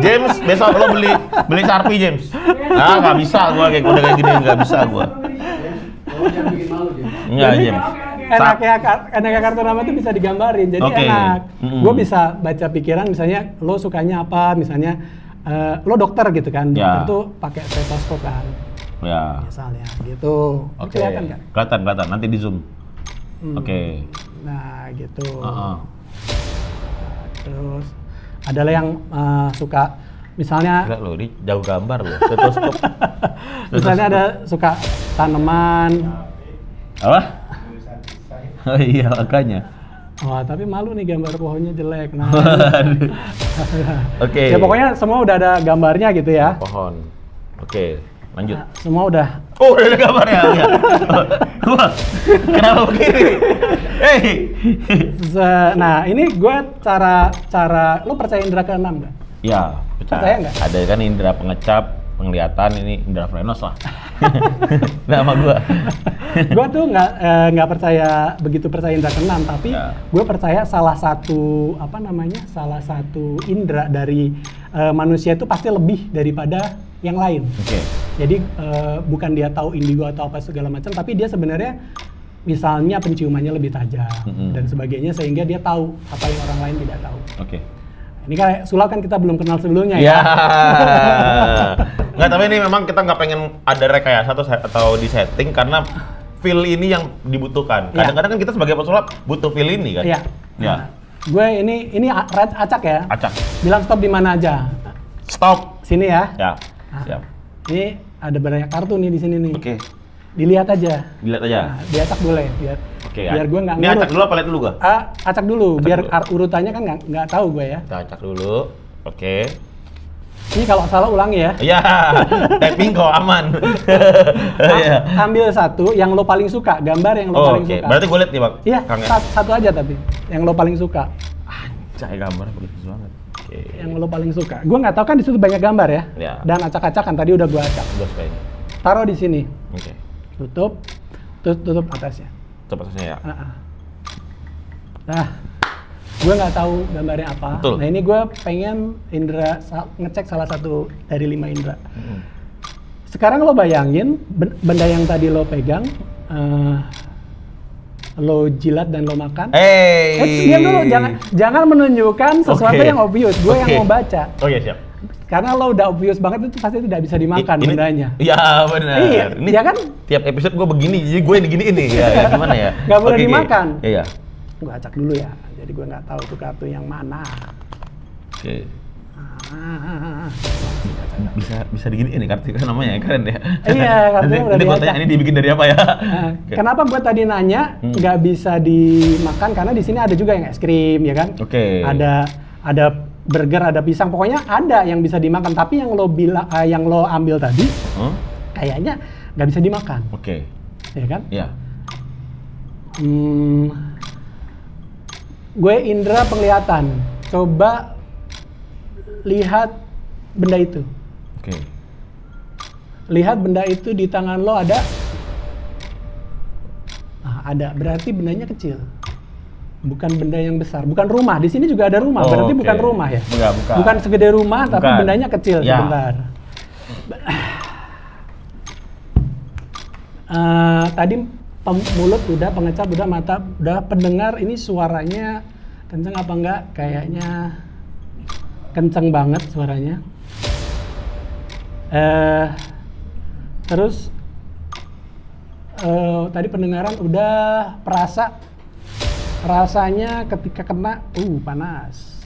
James, besok lo beli Sharpie James. Ah nggak bisa gue udah kayak gini nggak bisa gue. Jangan bikin malu James. Enggak James. Enaknya kartu nama itu bisa digambarin, jadi enak. Gue bisa baca pikiran, misalnya lo sukanya apa, misalnya lo dokter gitu kan, dokter tuh pakai stetoskop kan, misalnya gitu. Kelihatan nggak? Kelihatan, nanti di zoom. Oke. Nah gitu. Terus ada yang suka, misalnya. Gila lo, ini jauh gambar lo, stetoskop. Misalnya ada suka tanaman. Apa? Oh iya makanya. Wah tapi malu nih gambar pohonnya jelek. Nah, Oke. Ya pokoknya semua udah ada gambarnya gitu ya. Pohon. Oke, lanjut. Nah, semua udah. Oh udah ada gambarnya. Wah, kenapa begini? Nah ini gue cara lo percaya indera keenam nggak? Ya, percaya nggak? Ada kan indera pengecap, penglihatan, ini indera frenos lah. Nama gue. Gue tuh nggak percaya begitu percaya indera keenam, tapi gue percaya salah satu indera dari manusia itu pasti lebih daripada yang lain. Jadi bukan dia tahu indigo atau apa segala macam, tapi dia sebenarnya misalnya penciumannya lebih tajam dan sebagainya, sehingga dia tahu apa yang orang lain tidak tahu. Ini kan sulap kan kita belum kenal sebelumnya ya. Nggak, tapi ini memang kita nggak pengen ada rekayasa atau di setting karena feel ini yang dibutuhkan. Kadang-kadang kan kita sebagai pesulap butuh feel ini kan. Iya. Nah, gue ini acak ya. Acak. Bilang stop di mana aja. Stop. Sini ya. Ya. Siap. Ini ada banyak kartu nih di sini nih. Oke. Dilihat aja. Dilihat aja. Nah, diacak boleh biar gue nggak ngurut. Ini acak dulu apa lihat dulu gua? Acak dulu, biar urutannya kan nggak tahu gue ya. Kita acak dulu. Oke. Ini kalau salah ulangi ya. Iya. Typing kok aman. Ambil satu yang lo paling suka, gambar yang lo paling suka. Berarti gue lihat nih, Bang. Iya, satu aja tapi yang lo paling suka. Anjay, gambar bagus banget. Yang lo paling suka. Gue nggak tahu kan di situ banyak gambar ya. Dan acak-acakan tadi udah gue acak. Gue suka ini. Taruh di sini. Tutup. Terus tutup atasnya. Tutup atasnya ya. Nah, gue nggak tahu gambarnya apa. Betul. Nah ini gue pengen ngecek salah satu dari 5 indera. Sekarang lo bayangin benda yang tadi lo pegang, lo jilat dan lo makan. Diam dulu, jangan menunjukkan sesuatu yang obvious. Gue yang mau baca. Oh iya siap. Karena lo udah obvious banget itu pasti tidak bisa dimakan bendanya. Iya benar. Iya, ini ya kan? Tiap episode gue begini, jadi gue ini. Ya, gimana ya? Gak boleh dimakan. Iya. Gue acak dulu ya. Jadi gue nggak tahu tuh kartu yang mana. Bisa digini ini kartu kan namanya keren ya. Iya, kartunya udah diacak. Ini dibikin dari apa ya? Kenapa gue tadi nanya nggak bisa dimakan? Karena di sini ada juga yang es krim, ya kan? Ada burger, ada pisang, pokoknya ada yang bisa dimakan. Tapi yang lo ambil tadi, kayaknya nggak bisa dimakan. Ya kan? Iya. Gue indera penglihatan. Coba lihat benda itu. Lihat benda itu di tangan lo ada. Ada. Berarti bendanya kecil. Bukan benda yang besar, bukan rumah. Di sini juga ada rumah, berarti bukan rumah ya? Bukan segede rumah, tapi bendanya kecil. Sebentar. Tadi mulut udah, pengecap udah, mata udah, pendengar ini suaranya kenceng apa enggak? Kayaknya kenceng banget suaranya. Terus tadi pendengaran udah, rasanya ketika kena panas.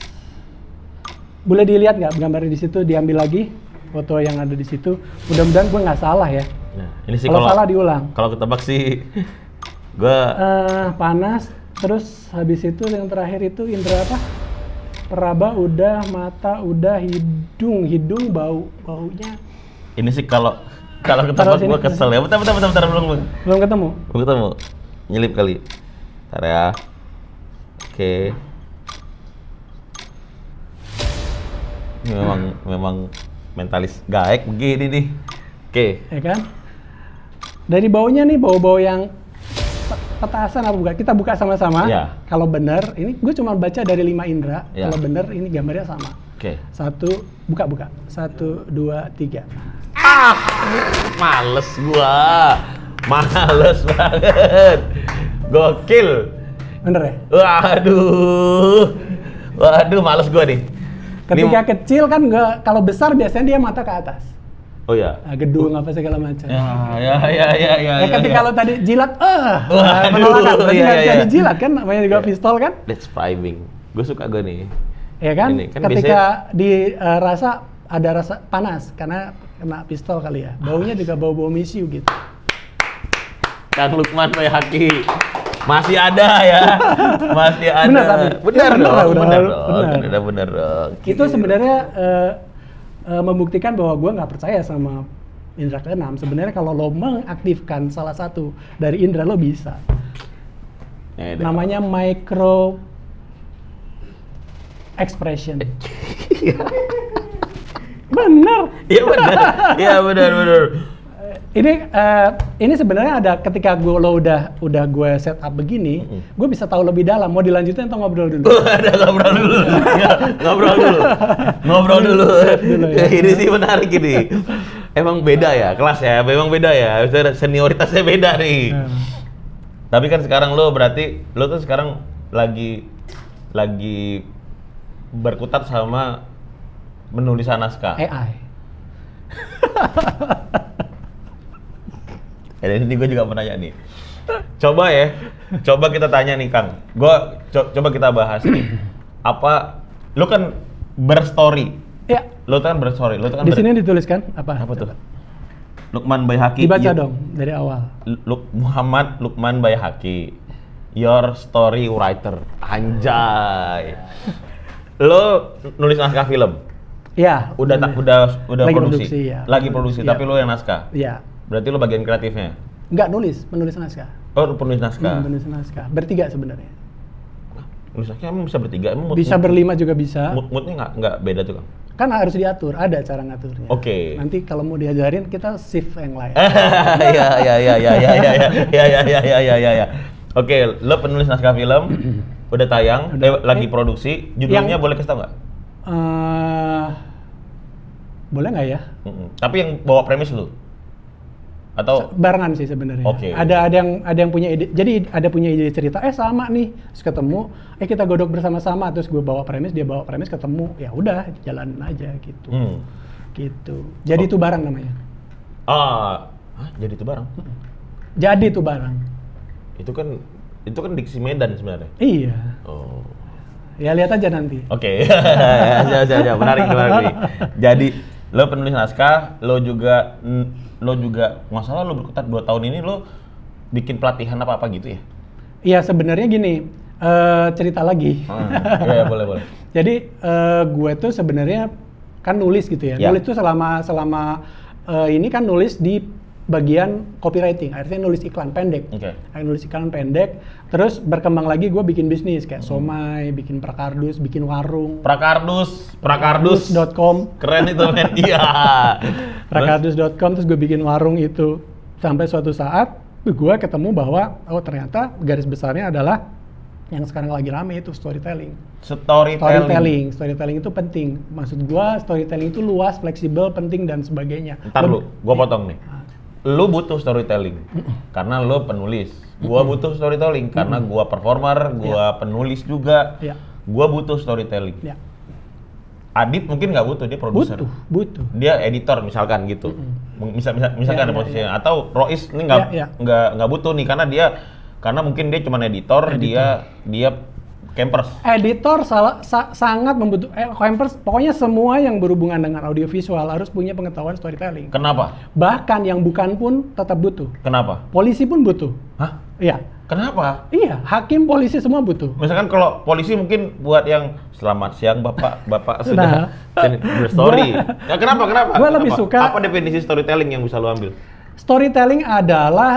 Boleh dilihat nggak gambarnya di situ, diambil lagi. foto yang ada di situ. Mudah-mudahan gue nggak salah ya. Nah, ini sih Kalau salah diulang. Kalau ketebak sih, gue Panas, terus habis itu yang terakhir itu indera apa? Peraba udah, mata udah, hidung baunya. ini sih kalau Taruh ketebak sini, gue kesel ya. Bentar, belum. Belum ketemu. Belum ketemu. Nyelip kali. Bentar ya. Oke. Ini memang mentalis gaek begini nih. Oke. Ya kan? Dari baunya nih, bau-bau yang petasan apa bukan? Kita buka sama-sama. Ya. Kalau benar, ini gue cuma baca dari 5 indera. Ya. Kalau benar, ini gambarnya sama. Oke. 1, buka. 1, 2, 3. Males gua. Males banget. Gokil. Bener ya? Waduh, males gua nih. Ketika kecil kan kalau besar biasanya dia mata ke atas. Oh ya. Nah, gedung apa segala macam. Ya. Ketika kalau tadi jilat, Waduh, penolakan. Berarti nggak bisa iya. dijilat kan, namanya juga pistol kan? That's priming. Gue suka gue nih. Ya kan? Ini, kan Ketika dirasa ada rasa panas karena kena pistol kali ya. Baunya juga bau-bau misiu gitu. Kang Lukman Bayhaqi masih ada ya. Masih ada. Benar tapi. Benar Ya, dong. benar. Benar dong. Itu sebenarnya membuktikan bahwa gue nggak percaya sama indera keenam. Sebenarnya kalau lo mengaktifkan salah satu dari indera lo bisa. Namanya micro expression. Bener. Iya benar. Ini sebenarnya ada ketika lo udah gue set up begini, gue bisa tahu lebih dalam. Mau dilanjutin atau ngobrol dulu? Ada ngobrol dulu. ya. Ini sih menarik ini. Emang beda ya kelas ya, memang beda ya. Senioritasnya beda nih. Tapi kan sekarang lo tuh sekarang lagi berkutat sama menulisan naskah. AI. Ini gue juga mau nanya nih. Coba kita tanya nih Kang. Coba kita bahas nih. Apa, lu kan berstory. Ya. Lu kan berstory. Di sini dituliskan apa? Apa tuh? Lukman Bayhaqi. Dibaca dong dari awal. Muhammad Lukman Bayhaqi. Your story writer. Anjay. Lo nulis naskah film? Iya. Udah Lagi produksi. ya. Lagi produksi, Ya. tapi lo yang naskah. Iya. Berarti lo bagian kreatifnya. Nggak penulis naskah. Oh, penulis naskah. Penulis naskah. Bertiga sebenarnya. Nulis naskah emang bisa bertiga? Emang Bisa berlima juga bisa. Moodnya nggak beda tuh Kang? Kan harus diatur, ada cara ngaturnya. Oke. Nanti kalau mau diajarin kita shift yang lain. Ya. Oke, lo penulis naskah film, udah tayang, lagi produksi. Judulnya boleh kasih tau nggak? Boleh nggak ya? Tapi yang bawa premis lo? Atau Barengan sih sebenarnya. Oke. Ada yang punya ide. Jadi ada punya ide cerita. Sama nih. Terus ketemu. Kita godok bersama-sama. Terus gue bawa premis, dia bawa premis, ketemu. Ya udah, jalanin aja gitu. Gitu. Jadi itu barang namanya. Jadi itu barang. Jadi itu barang. Itu kan diksi Medan sebenarnya. Iya. Oh. Ya lihat aja nanti. Oke. Ya, menarik. Jadi lo penulis naskah, lo juga nggak salah lo berkutat 2 tahun ini lo bikin pelatihan apa gitu ya? Iya sebenarnya gini, cerita lagi. Iya boleh. Jadi gue tuh sebenarnya kan nulis gitu ya. Nulis tuh selama ini kan nulis di bagian copywriting, akhirnya nulis iklan pendek. Nulis iklan pendek, terus berkembang lagi gue bikin bisnis kayak somai, bikin prakardus, bikin warung. Prakardus.com. Keren itu men. Iya. Prakardus.com, terus gue bikin warung itu. Sampai suatu saat gue ketemu bahwa ternyata garis besarnya adalah yang sekarang lagi rame itu storytelling. Storytelling itu penting. Maksud gue storytelling itu luas, fleksibel, penting dan sebagainya. Ntar gue potong nih. Lu butuh storytelling karena lu penulis. Gua butuh storytelling karena gua performer, gua penulis juga. Gua butuh storytelling. Adit mungkin nggak butuh, dia produser. Butuh. Dia editor misalkan gitu. Misalkan ada posisinya. Atau Rois ini nggak butuh nih karena mungkin dia cuma editor. Dia Campers. Editor sangat campers, pokoknya semua yang berhubungan dengan audiovisual harus punya pengetahuan storytelling. Kenapa? Bahkan yang bukan pun tetap butuh. Kenapa? Polisi pun butuh. Hah? Iya. Kenapa? Iya, hakim, polisi semua butuh. Misalkan kalau polisi mungkin buat yang selamat siang Bapak sudah berstory. Ya kenapa? Gue lebih suka. Apa definisi storytelling yang bisa lo ambil? Storytelling adalah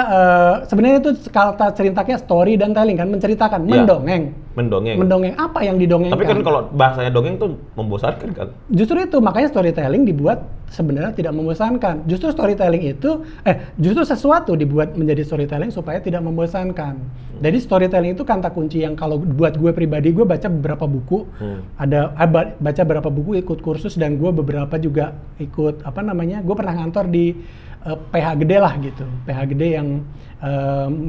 sebenarnya itu kata ceritanya story dan telling kan, menceritakan, mendongeng. Apa yang didongengkan? Tapi kan kalau bahasanya dongeng tuh membosankan kan? Justru itu makanya storytelling dibuat sebenarnya tidak membosankan. Justru storytelling itu justru sesuatu dibuat menjadi storytelling supaya tidak membosankan. Jadi storytelling itu kata kunci yang kalau buat gue pribadi, gue baca beberapa buku, baca beberapa buku, ikut kursus, dan gue beberapa juga ikut gue pernah ngantor di PH gede lah gitu, PH gede yang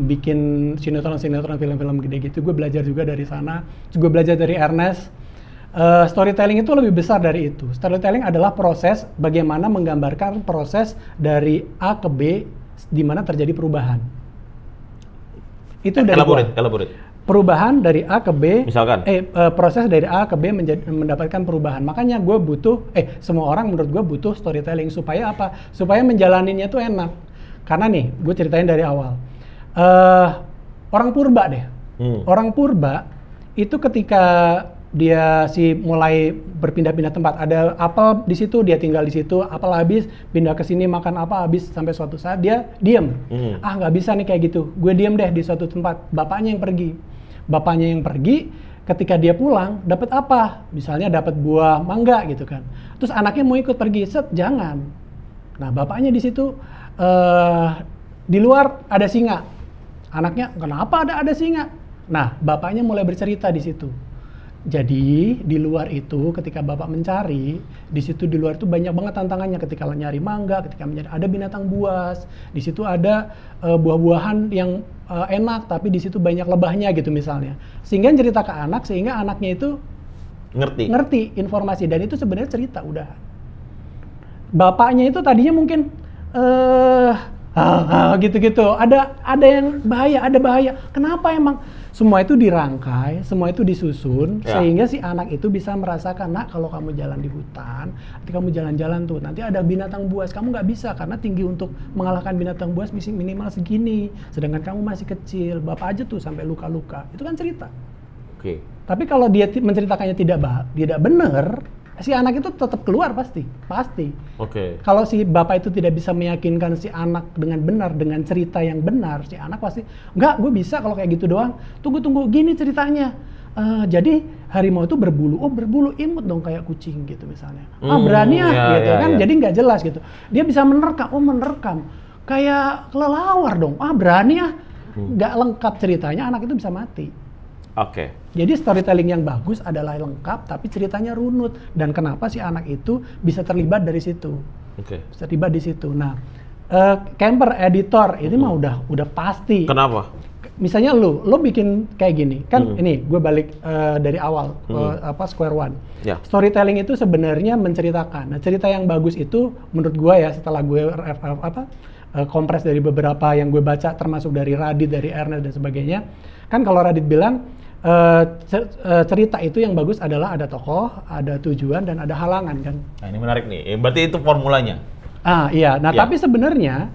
bikin sinetron film-film gede gitu. Gue belajar juga dari sana. Gue belajar dari Ernest. Storytelling itu lebih besar dari itu. Storytelling adalah proses bagaimana menggambarkan proses dari A ke B di mana terjadi perubahan. Itu dari elaborate. Perubahan dari A ke B, misalkan proses dari A ke B mendapatkan perubahan. Makanya gue butuh, semua orang menurut gue butuh storytelling. Supaya apa? Supaya menjalaninya tuh enak. Karena nih, gue ceritain dari awal. Orang purba deh. Orang purba itu ketika dia mulai berpindah-pindah tempat, ada apel di situ, dia tinggal di situ, apel habis, pindah ke sini makan apa habis, sampai suatu saat dia diem. Nggak bisa nih kayak gitu. Gue diem deh di suatu tempat. Bapaknya yang pergi, ketika dia pulang dapat apa? Misalnya dapat buah mangga gitu kan. Terus anaknya mau ikut pergi, jangan. Nah, bapaknya di situ di luar ada singa. Anaknya, kenapa ada singa? Nah, bapaknya mulai bercerita di situ. Jadi di luar itu ketika bapak mencari, di situ di luar itu banyak banget tantangannya. Ketika nyari mangga, ketika ada binatang buas, di situ ada buah-buahan yang enak, tapi di situ banyak lebahnya gitu misalnya. Sehingga cerita ke anak, sehingga anaknya itu ngerti informasi, dan itu sebenarnya cerita udah. Bapaknya itu tadinya mungkin gitu-gitu. Ada yang bahaya. Kenapa emang? Semua itu dirangkai, semua itu disusun, sehingga si anak itu bisa merasakan, nak, kalau kamu jalan di hutan, nanti kamu jalan-jalan tuh, nanti ada binatang buas, kamu nggak bisa karena tinggi untuk mengalahkan binatang buas minimal segini, sedangkan kamu masih kecil, bapak aja tuh sampai luka-luka. Itu kan cerita. Oke. Tapi kalau dia menceritakannya tidak benar, si anak itu tetap keluar pasti. Oke. Kalau si bapak itu tidak bisa meyakinkan si anak dengan benar, dengan cerita yang benar, si anak pasti, enggak, gue bisa kalau kayak gitu doang. Tunggu, gini ceritanya. Jadi harimau itu berbulu, berbulu, imut dong kayak kucing gitu misalnya. Berani gitu kan, jadi nggak jelas gitu. Dia bisa menerkam, kayak kelelawar dong, berani nggak lengkap ceritanya, anak itu bisa mati. Oke. Jadi storytelling yang bagus adalah lengkap, tapi ceritanya runut. Dan kenapa si anak itu bisa terlibat dari situ? Bisa terlibat di situ. Nah, camper editor ini mah udah pasti. Kenapa? Misalnya lo bikin kayak gini, kan ini gue balik dari awal square one. Yeah. Storytelling itu sebenarnya menceritakan. Nah, cerita yang bagus itu menurut gue ya, setelah gue kompres dari beberapa yang gue baca, termasuk dari Radit, dari Ernest dan sebagainya. Kan kalau Radit bilang cerita itu yang bagus adalah ada tokoh, ada tujuan, dan ada halangan kan. Nah, ini menarik nih. Berarti itu formulanya. Iya. Nah, tapi sebenarnya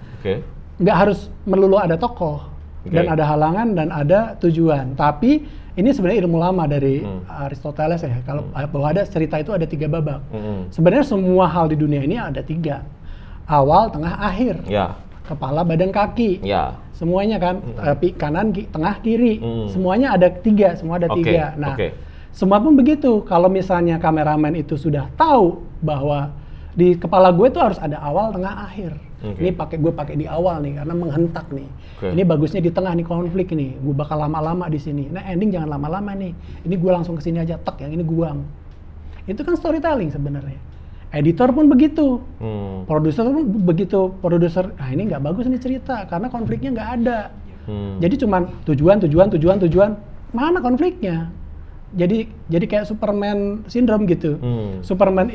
nggak harus melulu ada tokoh dan ada halangan dan ada tujuan. Tapi ini sebenarnya ilmu lama dari Aristoteles ya. Kalau bahwa ada cerita itu ada 3 babak. Sebenarnya semua hal di dunia ini ada 3. Awal, tengah, akhir. Kepala, badan, kaki. Semuanya kan, kanan, tengah, kiri. Semuanya ada 3, semua ada 3. Nah, semua pun begitu. Kalau misalnya kameramen itu sudah tahu bahwa di kepala gue tuh harus ada awal, tengah, akhir. Ini gue pakai di awal nih karena menghentak nih. Ini bagusnya di tengah nih, konflik nih. Gue bakal lama-lama di sini. Nah, ending jangan lama-lama nih. Ini gue langsung ke sini aja, yang ini guang. Itu kan storytelling sebenarnya. Editor pun begitu, produser pun begitu. Produser, ini nggak bagus nih cerita karena konfliknya nggak ada. Jadi cuman tujuan, mana konfliknya? Jadi kayak Superman syndrome gitu. Superman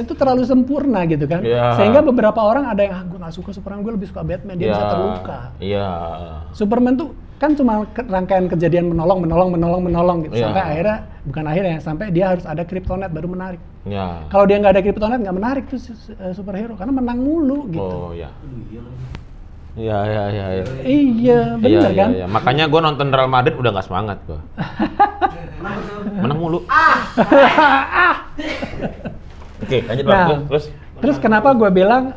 itu terlalu sempurna gitu kan. Sehingga beberapa orang ada yang gue nggak suka Superman, gue lebih suka Batman, dia bisa terluka. Superman tuh kan cuma rangkaian kejadian menolong gitu. Iya. Sampai akhirnya, bukan akhirnya, sampai dia harus ada kryptonite baru menarik. Ya. Kalau dia nggak ada kryptonite nggak menarik tuh superhero karena menang mulu gitu. Oh ya. Iya. Iya, bener kan? Iya. Makanya gue nonton Real Madrid udah nggak semangat gue. Menang mulu. Oke, lanjut Bang. Nah, terus kenapa gue bilang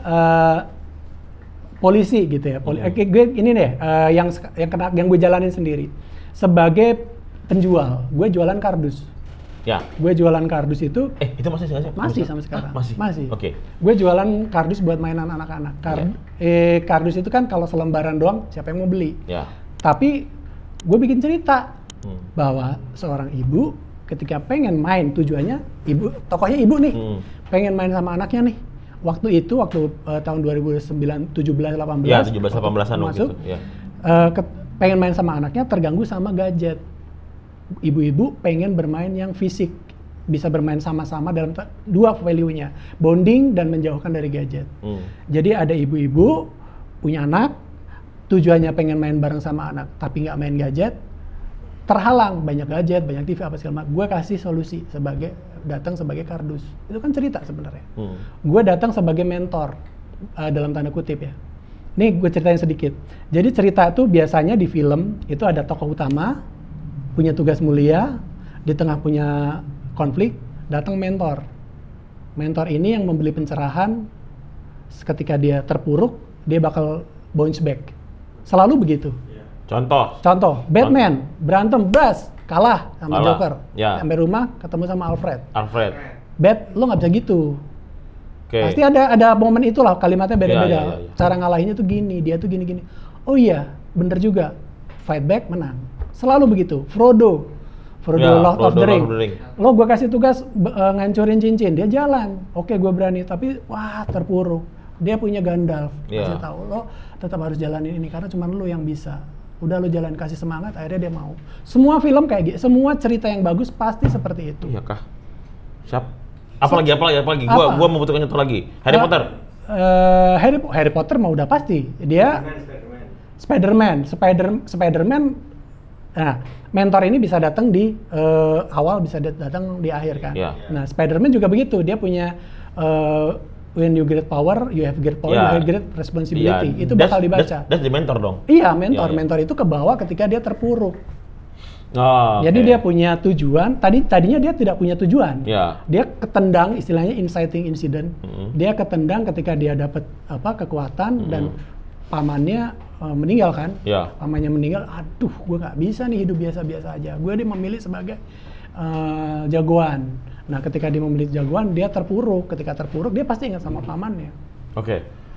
polisi gitu ya? Gue ini deh yang gue jalanin sendiri sebagai penjual. Gue jualan kardus. Ya. Gue jualan kardus itu. Itu masih nggak sih? Masih sampai sekarang. Masih. Oke. Gue jualan kardus buat mainan anak-anak. Kardus itu kan kalau selembaran doang siapa yang mau beli? Ya. Tapi gue bikin cerita bahwa seorang ibu ketika pengen main, tujuannya tokohnya ibu nih, pengen main sama anaknya nih. Waktu tahun 2009, 17-18. Ya, 17-18an masuk, gitu. Ya. Pengen main sama anaknya terganggu sama gadget. Ibu-ibu pengen bermain yang fisik, bisa bermain sama-sama dalam dua value-nya, bonding dan menjauhkan dari gadget. Jadi ada ibu-ibu punya anak, tujuannya pengen main bareng sama anak, tapi nggak main gadget, terhalang banyak gadget, banyak TV apa segala macam. Gue kasih solusi datang sebagai kardus. Itu kan cerita sebenarnya. Gue datang sebagai mentor dalam tanda kutip ya. Nih gue ceritain sedikit. Jadi cerita itu biasanya di film itu ada tokoh utama punya tugas mulia, di tengah punya konflik, datang mentor. Mentor ini yang memberi pencerahan ketika dia terpuruk, dia bakal bounce back. Selalu begitu. Contoh, Batman berantem, kalah sama Joker. Ya. Sampai rumah ketemu sama Alfred. Lo nggak bisa gitu. Okay. Pasti ada momen itulah, kalimatnya beda-beda. Ya. Cara ngalahinnya tuh gini, dia tuh gini-gini. Oh iya, bener juga. Fight back, menang. Selalu begitu. Frodo Lord of the Ring. Lo gue kasih tugas ngancurin cincin, dia jalan. Oke, gue berani, tapi wah terpuruk. Dia punya Gandalf. Kasih tahu lo tetap harus jalanin ini karena cuma lo yang bisa. Udah lo jalan, kasih semangat, akhirnya dia mau. Semua film kayak gitu, semua cerita yang bagus pasti seperti itu. Iya kah? Siap. Apalagi. Gua membutuhkan contoh lagi. Harry Potter. Harry Potter mah udah pasti. Dia Spider-Man. Nah, mentor ini bisa datang di awal, bisa datang di akhir kan. Yeah. Nah, Spider-Man juga begitu. Dia punya when you get power, you have great power, you have great responsibility. Itu bakal dibaca. That's the mentor dong. Iya, mentor. Mentor itu ke bawah ketika dia terpuruk. Jadi dia punya tujuan. Tadinya dia tidak punya tujuan. Dia ketendang, istilahnya inciting incident. Dia ketendang ketika dia dapat kekuatan dan pamannya meninggal kan. Pamannya meninggal. Aduh, gue nggak bisa nih hidup biasa-biasa aja. Gue dia memilih sebagai jagoan. Nah, ketika dia memilih jagoan, dia terpuruk. Ketika terpuruk, dia pasti ingat sama pamannya.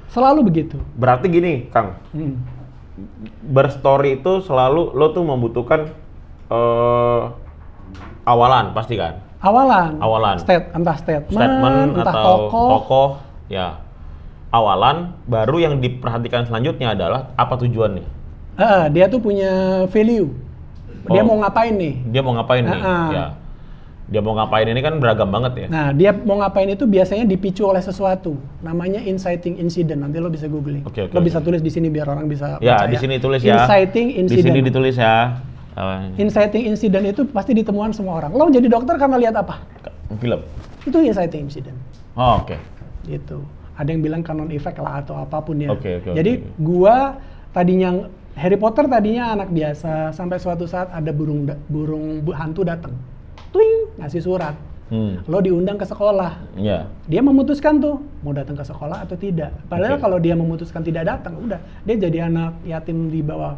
Selalu begitu. Berarti gini, Kang. Berstory itu selalu lo tuh membutuhkan awalan pasti kan? Awalan. Entah statement, entah tokoh, ya. Awalan, baru yang diperhatikan selanjutnya adalah apa tujuannya? Dia tuh punya value. Dia mau ngapain nih? Ya. Dia mau ngapain ini kan beragam banget ya. Nah, dia mau ngapain itu biasanya dipicu oleh sesuatu. Namanya inciting incident. Nanti lo bisa googling. Lo bisa tulis di sini biar orang bisa baca. Di sini tulis ya. Inciting incident. Di sini ditulis ya. Inciting incident itu pasti ditemukan semua orang. Lo jadi dokter karena lihat apa? Film. Itu inciting incident. Gitu. Ada yang bilang canon effect lah atau apapun ya. Jadi gua tadinya Harry Potter tadinya anak biasa, sampai suatu saat ada burung hantu datang. Twing, ngasih surat. Lo diundang ke sekolah. Dia memutuskan tuh mau datang ke sekolah atau tidak. Padahal kalau dia memutuskan tidak datang, udah dia jadi anak yatim di bawah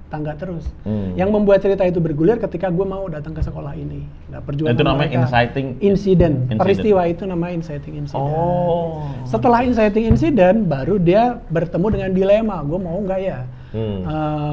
tangga terus. Yang membuat cerita itu bergulir ketika gue mau datang ke sekolah ini. Nah, perjuangan itu namanya inciting incident. Peristiwa itu namanya inciting incident. Setelah inciting incident, baru dia bertemu dengan dilema. Gue mau nggak ya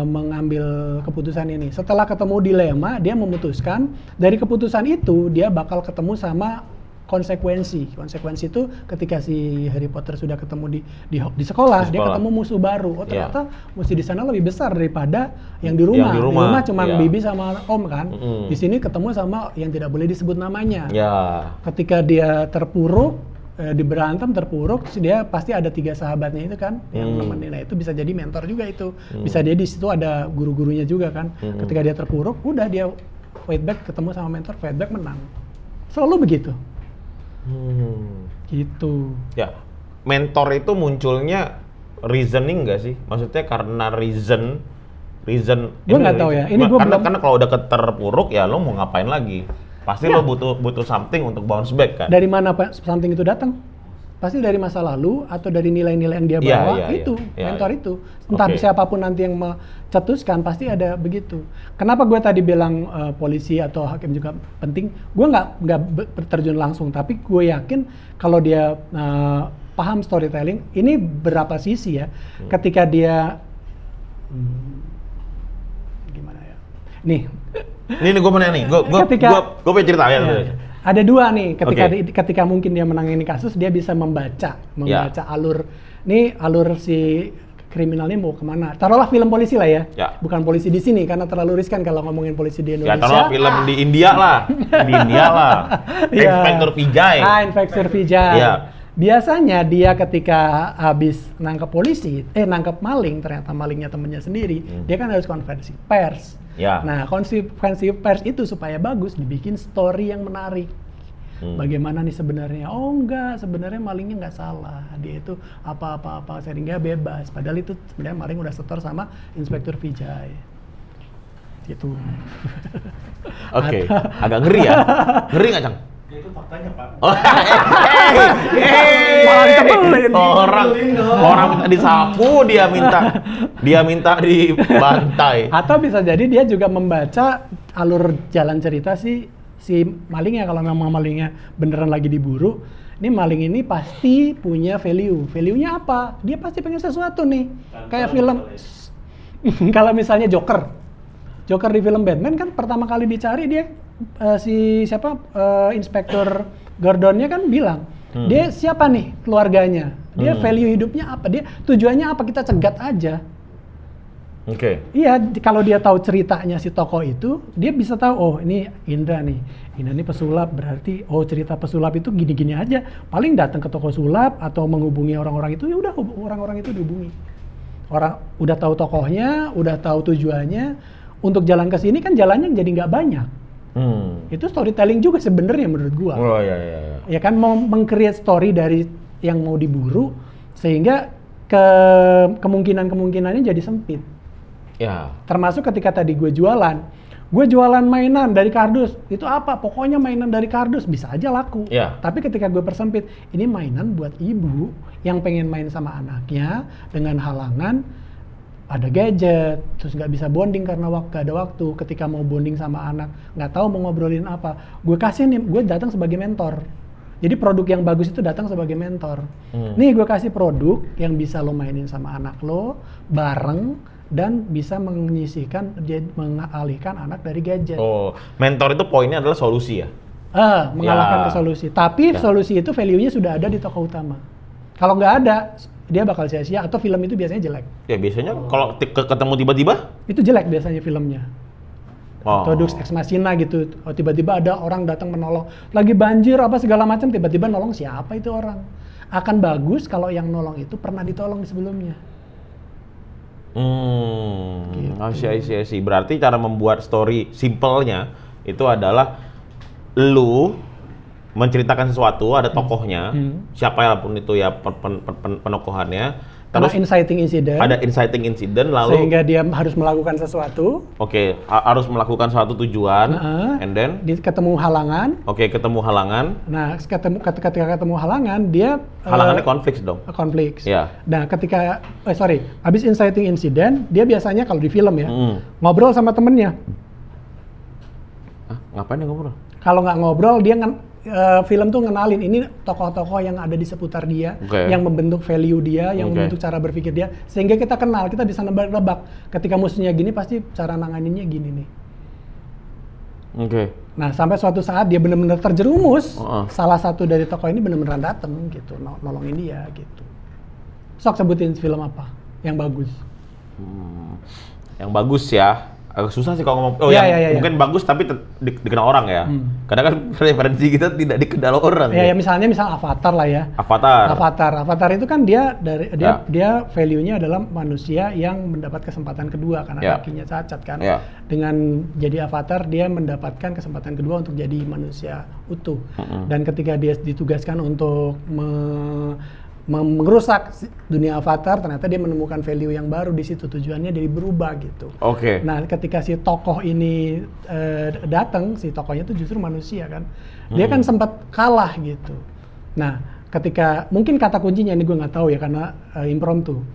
mengambil keputusan ini. Setelah ketemu dilema, dia memutuskan. Dari keputusan itu, dia bakal ketemu sama konsekuensi. Konsekuensi itu ketika si Harry Potter sudah ketemu di sekolah, dia ketemu musuh baru. Ternyata musuh di sana lebih besar daripada yang di rumah. Di rumah cuma bibi sama om kan. Di sini ketemu sama yang tidak boleh disebut namanya. Ketika dia terpuruk, di berantem terpuruk, dia pasti ada 3 sahabatnya itu kan yang nemenin. Nah itu bisa jadi mentor juga itu. Bisa dia di situ ada guru-gurunya juga kan. Ketika dia terpuruk, udah dia fight back, ketemu sama mentor, fight back, menang. Selalu begitu. Gitu. Ya, mentor itu munculnya reasoning nggak sih? Maksudnya karena reason. Gue nggak tahu ya. Ini gue karena kalau udah terpuruk ya lo mau ngapain lagi? Pasti lo butuh something untuk bounce back kan? Dari mana something itu datang? Pasti dari masa lalu atau dari nilai-nilai yang dia bawa mentor itu. Entah siapapun nanti yang mencetuskan pasti ada begitu. Kenapa gue tadi bilang polisi atau hakim juga penting? Gue nggak terjun langsung, tapi gue yakin kalau dia paham storytelling, ini berapa sisi ya. Ketika dia gimana ya? Nih. Ini gue mana nih? Gue pengen cerita ya. Ada 2 nih, ketika mungkin dia menangani kasus, dia bisa membaca alur. Nih alur si kriminalnya mau kemana? Taruhlah film polisi lah ya. Bukan polisi di sini karena terlalu riskan kalau ngomongin polisi di Indonesia. Ya taruhlah film di India lah. Di India lah. Inspektur Vijay. Inspektur Vijay. Biasanya dia ketika habis nangkep maling, ternyata malingnya temennya sendiri, dia kan harus konferensi pers. Nah, konferensi pers itu supaya bagus dibikin story yang menarik. Bagaimana nih sebenarnya? Oh enggak, sebenarnya malingnya nggak salah. Dia itu apa-apa sehingga bebas. Padahal itu sebenarnya maling udah setor sama Inspektur Vijay. Gitu. Oke, agak ngeri ya. Ngeri nggak, Cang? Itu faktanya, Pak. Orang minta disapu, dia minta dibantai. Atau bisa jadi dia juga membaca alur jalan cerita si malingnya. Kalau memang malingnya beneran lagi diburu, ini maling ini pasti punya value. Value-nya apa? Dia pasti pengen sesuatu nih. Kayak film. Kalau misalnya Joker di film Batman kan pertama kali dicari dia Inspektur Gordonnya kan bilang dia siapa nih keluarganya, dia value hidupnya apa, dia tujuannya apa, kita cegat aja. Iya, kalau dia tahu ceritanya si tokoh itu, dia bisa tahu, oh ini Indra nih pesulap, berarti oh cerita pesulap itu gini-gini aja, paling datang ke toko sulap atau menghubungi orang-orang itu, ya udah orang-orang itu dihubungi. Orang udah tahu tokohnya, udah tahu tujuannya, untuk jalan ke sini kan jalannya jadi nggak banyak. Itu storytelling juga sebenarnya menurut gua. Ya kan, mau meng-create story dari yang mau diburu sehingga kemungkinannya jadi sempit. Termasuk ketika tadi gue jualan mainan dari kardus. Itu apa? Pokoknya mainan dari kardus bisa aja laku. Tapi ketika gue persempit, ini mainan buat ibu yang pengen main sama anaknya dengan halangan ada gadget, terus nggak bisa bonding karena gak ada waktu. Ketika mau bonding sama anak, nggak tahu mau ngobrolin apa. Gue datang sebagai mentor. Jadi produk yang bagus itu datang sebagai mentor. Nih gue kasih produk yang bisa lo mainin sama anak lo bareng dan bisa mengalihkan anak dari gadget. Oh, mentor itu poinnya adalah solusi ya? Mengalahkan ke solusi. Tapi solusi itu value-nya sudah ada di tokoh utama. Kalau nggak ada, dia bakal sia-sia atau film itu biasanya jelek. Ya biasanya kalau ketemu tiba-tiba? Itu jelek biasanya filmnya. Atau Deus Ex Machina gitu. Tiba-tiba ada orang datang menolong. Lagi banjir apa segala macam, tiba-tiba nolong, siapa itu orang? Akan bagus kalau yang nolong itu pernah ditolong sebelumnya. Gitu. Berarti cara membuat story simpelnya itu adalah lu menceritakan sesuatu, ada tokohnya, siapa pun itu ya penokohannya, terus ada inciting incident, lalu sehingga dia harus melakukan sesuatu. Harus melakukan suatu tujuan, and then ketemu halangan. Ketemu halangan. Nah, ketika ketemu halangan, dia halangannya konflik dong. Konflik. Nah, ketika habis inciting incident, dia biasanya kalau di film ya ngobrol sama temennya. Ngapain dia ngobrol? Kalau nggak ngobrol, dia film tuh ngenalin ini tokoh-tokoh yang ada di seputar dia, yang membentuk value dia, yang membentuk cara berpikir dia, sehingga kita kenal, kita bisa nebak-nebak ketika musuhnya gini pasti cara nanganinnya gini nih. Nah, sampai suatu saat dia benar-benar terjerumus, salah satu dari tokoh ini benar-benar datang gitu, nolongin dia gitu. Sok sebutin film apa yang bagus? Yang bagus ya. agak susah sih kalau ngomong. Iya, Yang iya, iya. mungkin bagus tapi dikenal orang ya. Karena kan referensi kita tidak dikenal orang. Ya misal Avatar lah ya. Avatar itu kan dia value-nya adalah manusia yang mendapat kesempatan kedua karena kakinya cacat kan. Dengan jadi avatar dia mendapatkan kesempatan kedua untuk jadi manusia utuh. Dan ketika dia ditugaskan untuk merusak dunia avatar, ternyata dia menemukan value yang baru di situ, tujuannya jadi berubah gitu. Oke. Nah, ketika si tokoh ini datang, si tokohnya itu justru manusia kan, dia kan sempat kalah gitu. Nah, ketika mungkin kata kuncinya ini gue nggak tahu ya karena impromptu.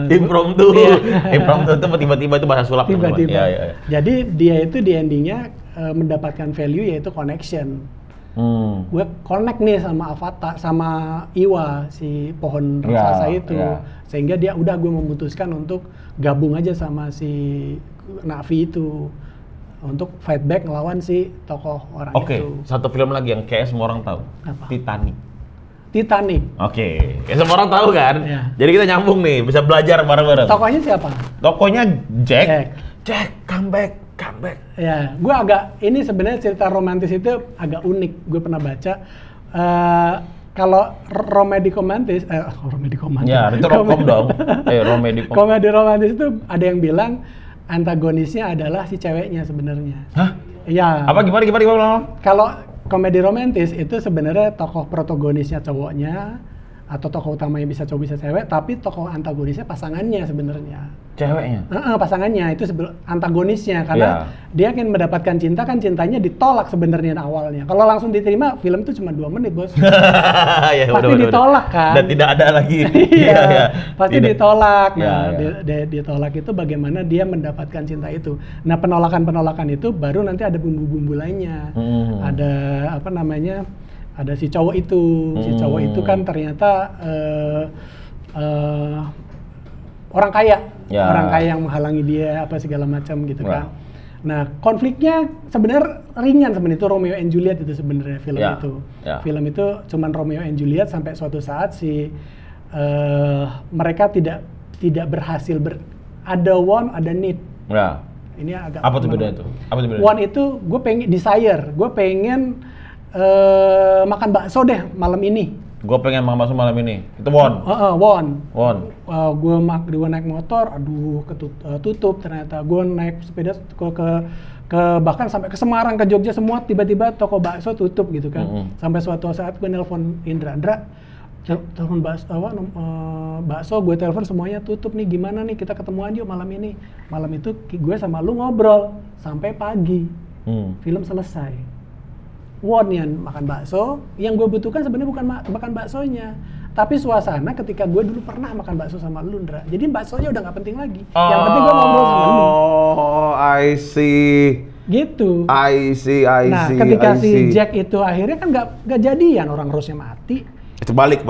Impromptu itu tiba-tiba itu bahasa sulap. Tiba-tiba. Ya. Jadi dia itu di endingnya mendapatkan value yaitu connection. Gue connect nih sama Avatar, sama Iwa, si pohon raksasa itu, sehingga dia gue memutuskan untuk gabung aja sama si Na'vi itu untuk fight back ngelawan si tokoh orang itu. Oke, satu film lagi yang kayak semua orang tahu. Apa? Titanic. Oke, kayak semua orang tahu kan? Ya. Jadi kita nyambung nih, bisa belajar bareng-bareng. Tokohnya siapa? Tokohnya Jack, come back. Ya, gue ini sebenarnya cerita romantis itu agak unik. Gue pernah baca kalau komedi romantis. Ya, itu rom-com dong. Komedi romantis itu ada yang bilang antagonisnya adalah si ceweknya sebenarnya. Hah? Iya. Apa gimana? Kalau komedi romantis itu sebenarnya tokoh protagonisnya cowoknya atau tokoh utamanya bisa cowok bisa cewek, tapi tokoh antagonisnya pasangannya sebenarnya. Ceweknya? Pasangannya itu antagonisnya karena dia akan mendapatkan cinta kan cintanya ditolak sebenarnya awalnya. Kalau langsung diterima film itu cuma 2 menit bos. Ya, pasti ditolak kan. Dan tidak ada lagi. Pasti ditolak. Nah dia ditolak itu bagaimana dia mendapatkan cinta itu. Nah penolakan itu baru nanti ada bumbu-bumbu lainnya. Ada ada si cowok itu kan ternyata orang kaya yang menghalangi dia apa segala macam gitu kan. Nah konfliknya sebenarnya ringan itu Romeo and Juliet itu sebenarnya film itu. Film itu cuman Romeo and Juliet sampai suatu saat mereka tidak berhasil ada want ada need. Ini agak apa tuh beda itu? Want itu gue pengen makan bakso deh malam ini. Gue pengen makan bakso malam ini. Itu want. Gue naik motor, tutup ternyata. Gue naik sepeda ke bahkan sampai ke Semarang, ke Jogja semua tiba-tiba toko bakso tutup gitu kan. Sampai suatu saat gue nelpon Indra, telepon bakso, gue telepon semuanya tutup nih, gimana nih kita ketemuan yuk malam ini. Malam itu gue sama lu ngobrol sampai pagi. Film selesai. Wonian makan bakso, yang gue butuhkan sebenarnya bukan makan baksonya, tapi suasana ketika gue dulu pernah makan bakso sama lu, Ndra. Jadi baksonya udah nggak penting lagi. Yang penting gue ngobrol sama lu. Oh, I see. Gitu. I see. Nah, ketika si Jack itu akhirnya kan nggak jadian, orang Rose-nya mati. Itu balik.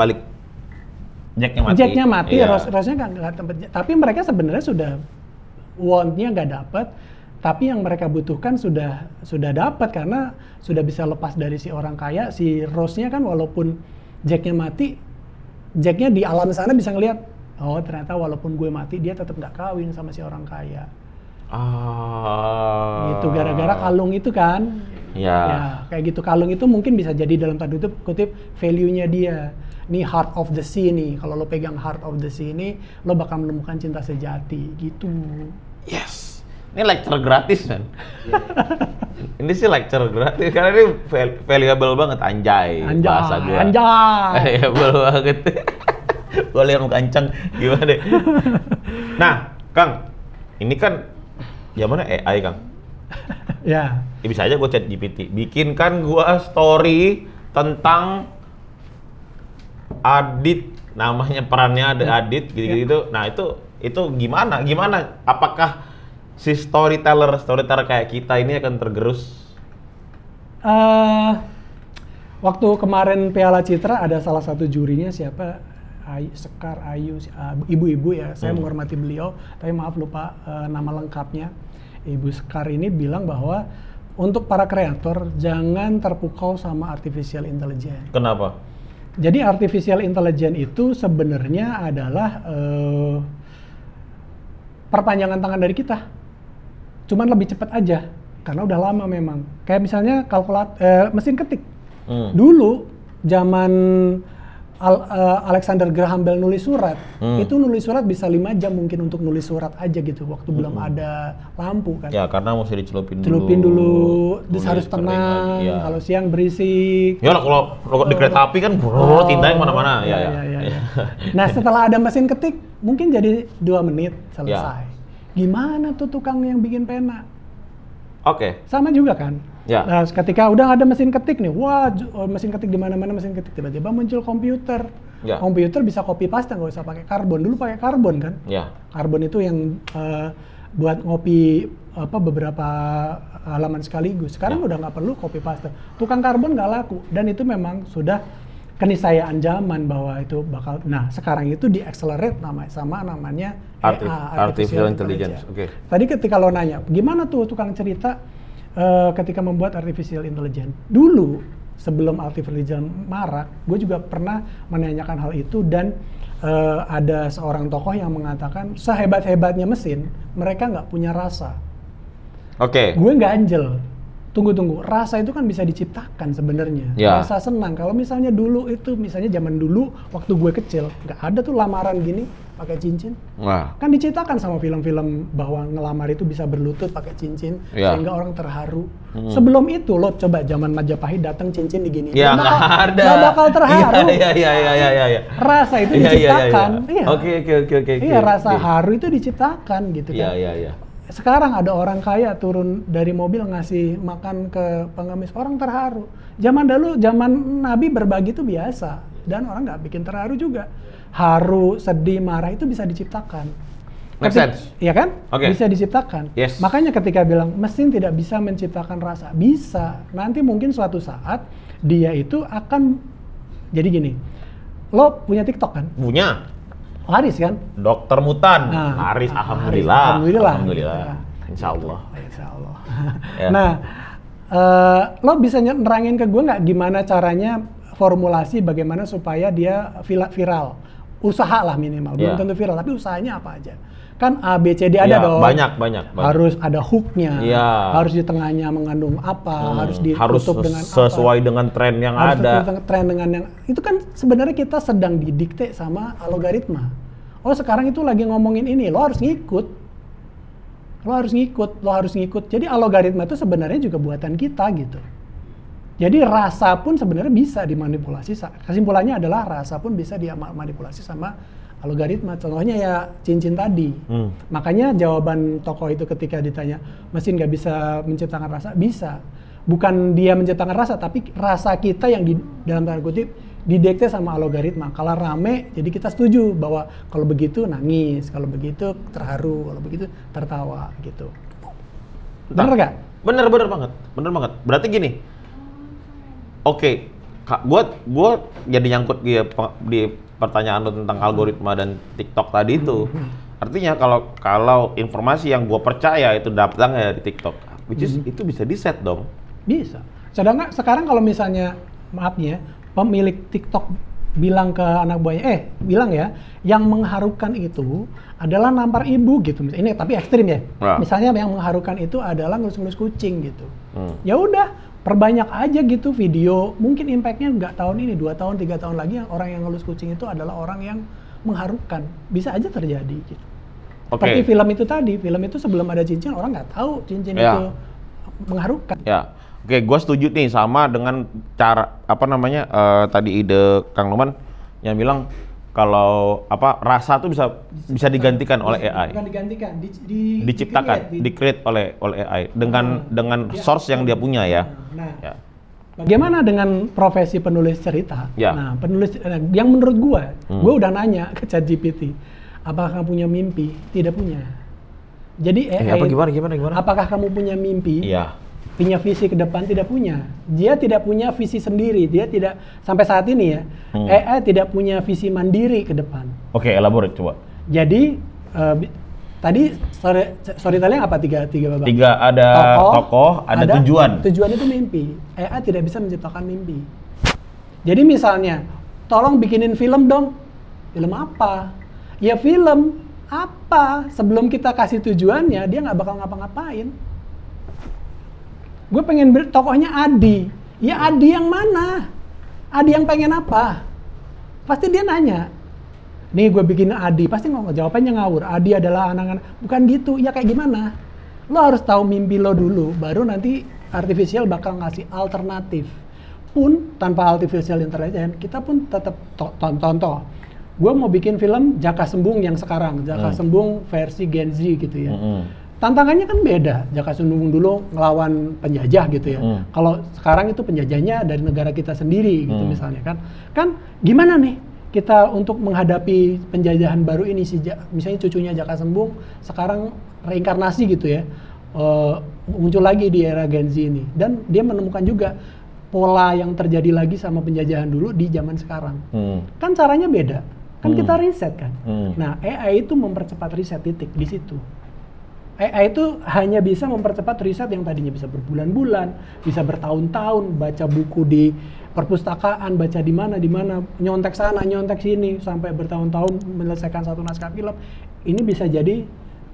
Jacknya mati. Rose-nya nggak tempat. Tapi mereka sebenarnya sudah want-nya nggak dapet. Tapi yang mereka butuhkan sudah dapat karena sudah bisa lepas dari si orang kaya. Si Rose-nya kan walaupun Jack-nya mati, Jack-nya di alam sana bisa ngelihat, oh ternyata walaupun gue mati dia tetap nggak kawin sama si orang kaya. Gitu gara-gara kalung itu kan. Ya kayak gitu, kalung itu mungkin bisa jadi dalam tanda kutip value-nya dia. Ini heart of the sea nih. Kalau lo pegang heart of the sea ini, lo bakal menemukan cinta sejati gitu. Yes. Ini lecture gratis kan? Ini sih lecture gratis karena ini valuable banget, anjay bahasa gue. Anjay. Valuable banget. Gue lihat muka Ancang gimana deh. Nah, Kang, ini kan zamannya AI, Kang. Ya. Bisa aja gue chat GPT, bikinkan gue story tentang Adit, namanya perannya ada Adit gitu-gitu. Nah, itu gimana? Apakah si storyteller kayak kita ini akan tergerus? Waktu kemarin Piala Citra ada salah satu jurinya siapa? Sekar Ayu, ibu-ibu ya. Saya menghormati beliau, tapi maaf lupa nama lengkapnya. Ibu Sekar ini bilang bahwa untuk para kreator jangan terpukau sama artificial intelligence. Kenapa? Jadi artificial intelligence itu sebenarnya adalah perpanjangan tangan dari kita. cuman lebih cepat aja karena udah lama memang. Kayak misalnya mesin ketik. Dulu zaman Alexander Graham Bell nulis surat, itu nulis surat bisa 5 jam mungkin untuk nulis surat aja gitu, waktu belum ada lampu kan. Ya, karena mesti dicelupin dulu, terus harus tenang, kalau siang berisik. Ya kalau di kereta api kan tintanya kemana-mana. Ya. Nah setelah ada mesin ketik, mungkin jadi 2 menit selesai. Gimana tuh tukang yang bikin pena? Oke. Sama juga kan. Ya. Nah, ketika udah ada mesin ketik nih, wah mesin ketik di mana-mana mesin ketik, tiba-tiba muncul komputer. Ya. Komputer bisa copy paste, nggak usah pakai karbon. Dulu pakai karbon kan? Ya. Karbon itu yang buat ngopi beberapa halaman sekaligus. Sekarang udah nggak perlu copy paste. Tukang karbon nggak laku, dan itu memang sudah keniscayaan zaman bahwa itu bakal. Nah, sekarang itu di-accelerate namanya Artificial Intelligence. Oke. Tadi ketika lo nanya, gimana tuh tukang cerita ketika membuat artificial intelligence? Dulu sebelum artificial intelligence marak, gue juga pernah menanyakan hal itu, dan ada seorang tokoh yang mengatakan sehebat-hebatnya mesin, mereka nggak punya rasa. Oke. Gue ganjel. Tunggu, rasa itu kan bisa diciptakan sebenarnya. Ya. Rasa senang. Kalau misalnya dulu itu, misalnya zaman dulu waktu gue kecil, nggak ada tuh lamaran gini pakai cincin. Wah. Kan diciptakan sama film-film bahwa ngelamar itu bisa berlutut pakai cincin, sehingga orang terharu. Sebelum itu lo coba zaman Majapahit datang cincin digini, ya, nggak bakal terharu. Iya. Rasa itu diciptakan. Iya. Oke. Iya, rasa haru itu diciptakan gitu kan. Iya. Sekarang ada orang kaya turun dari mobil ngasih makan ke pengemis, orang terharu. Zaman dulu, zaman Nabi berbagi itu biasa, dan orang nggak bikin terharu juga. Haru, sedih, marah itu bisa diciptakan. Make sense. Iya kan? Okay. Bisa diciptakan. Yes. Makanya ketika bilang mesin tidak bisa menciptakan rasa, bisa. Nanti mungkin suatu saat dia itu akan jadi gini. Lo punya TikTok kan? Punya. Haris kan? Dokter Mutan. Haris, alhamdulillah. Alhamdulillah. Insya Allah. Ya. Nah, lo bisa nerangin ke gue nggak gimana caranya formulasi bagaimana supaya dia viral? Usaha lah minimal, belum tentu viral, tapi usahanya apa aja? Kan A, B, C, D ada dong. Banyak. Harus ada hook-nya, harus di tengahnya mengandung apa, harus ditutup dengan apa. Sesuai dengan tren yang ada. Harus tren dengan yang, itu kan sebenarnya kita sedang didikte sama algoritma. Oh sekarang itu lagi ngomongin ini, lo harus ngikut. Jadi algoritma itu sebenarnya juga buatan kita gitu. Jadi rasa pun sebenarnya bisa dimanipulasi. Kesimpulannya adalah rasa pun bisa dimanipulasi sama algoritma. Contohnya ya cincin tadi. Makanya jawaban tokoh itu ketika ditanya mesin nggak bisa menciptakan rasa, bisa. Bukan dia menciptakan rasa, tapi rasa kita yang dalam tanda kutip didikte sama algoritma. Kalau rame, jadi kita setuju bahwa kalau begitu nangis, kalau begitu terharu, kalau begitu tertawa gitu. Bener nggak? Bener banget. Berarti gini. Oke, gue jadi nyangkut di pertanyaan lo tentang algoritma dan TikTok tadi itu. Artinya kalau informasi yang gue percaya itu datangnya dari TikTok, which is itu bisa di-set dong. Bisa. Sedangkan sekarang kalau misalnya, maaf nih ya, pemilik TikTok bilang ke anak buahnya, bilang ya, yang mengharukan itu adalah nampar ibu gitu. Ini tapi ekstrim ya. Misalnya yang mengharukan itu adalah ngelus-ngelus kucing gitu. Ya udah, perbanyak aja gitu video. Mungkin impact-nya nggak tahun ini, 2 tahun, 3 tahun lagi orang yang ngelus kucing itu adalah orang yang mengharukan. Bisa aja terjadi gitu. Seperti film itu sebelum ada cincin, orang nggak tahu cincin itu mengharukan. Ya. Oke, gue setuju nih sama dengan cara tadi ide Kang Numan yang bilang kalau rasa tuh bisa digantikan oleh AI. Bukan digantikan, diciptakan, di-create oleh AI dengan source yang dia punya ya. Bagaimana dengan profesi penulis cerita? Nah, penulis yang menurut gue udah nanya ke ChatGPT, apakah kamu punya mimpi? Tidak punya. Jadi AI, gimana? Apakah kamu punya mimpi? Iya. Punya visi ke depan? Tidak punya. Dia tidak punya visi sendiri. Dia tidak, sampai saat ini ya, AI tidak punya visi mandiri ke depan. Oke, elaborate coba. Jadi tadi storytelling apa tiga babak? 3 ada tokoh, ada tujuan. Tujuan itu mimpi. AI tidak bisa menciptakan mimpi. Jadi misalnya, tolong bikinin film dong. Film apa? Ya film Apa? Sebelum kita kasih tujuannya, dia nggak bakal ngapa-ngapain. Gue pengen tokohnya Adi. Ya Adi yang mana? Adi yang pengen apa? Pasti dia nanya. Nih gue bikin Adi, pasti jawabannya ngawur. Adi adalah anak-anak. Bukan gitu, ya kayak gimana? Lo harus tahu mimpi lo dulu, baru nanti artificial bakal ngasih alternatif. Pun tanpa artificial intelligence, kita pun tetap contoh. Gue mau bikin film Jaka Sembung yang sekarang, Jaka Sembung versi Gen Z gitu ya. Tantangannya kan beda. Jaka Sembung dulu ngelawan penjajah gitu ya. Kalau sekarang itu penjajahnya dari negara kita sendiri gitu misalnya kan. Kan gimana nih kita untuk menghadapi penjajahan baru ini, misalnya cucunya Jaka Sembung sekarang reinkarnasi gitu ya, muncul lagi di era Gen Z ini, dan dia menemukan juga pola yang terjadi lagi sama penjajahan dulu di zaman sekarang. Kan caranya beda, kan kita riset kan. Nah AI itu mempercepat riset, titik di situ. AI itu hanya bisa mempercepat riset yang tadinya bisa berbulan-bulan, bisa bertahun-tahun, baca buku di perpustakaan, baca di mana, nyontek sana, nyontek sini, sampai bertahun-tahun menyelesaikan satu naskah film. Ini bisa jadi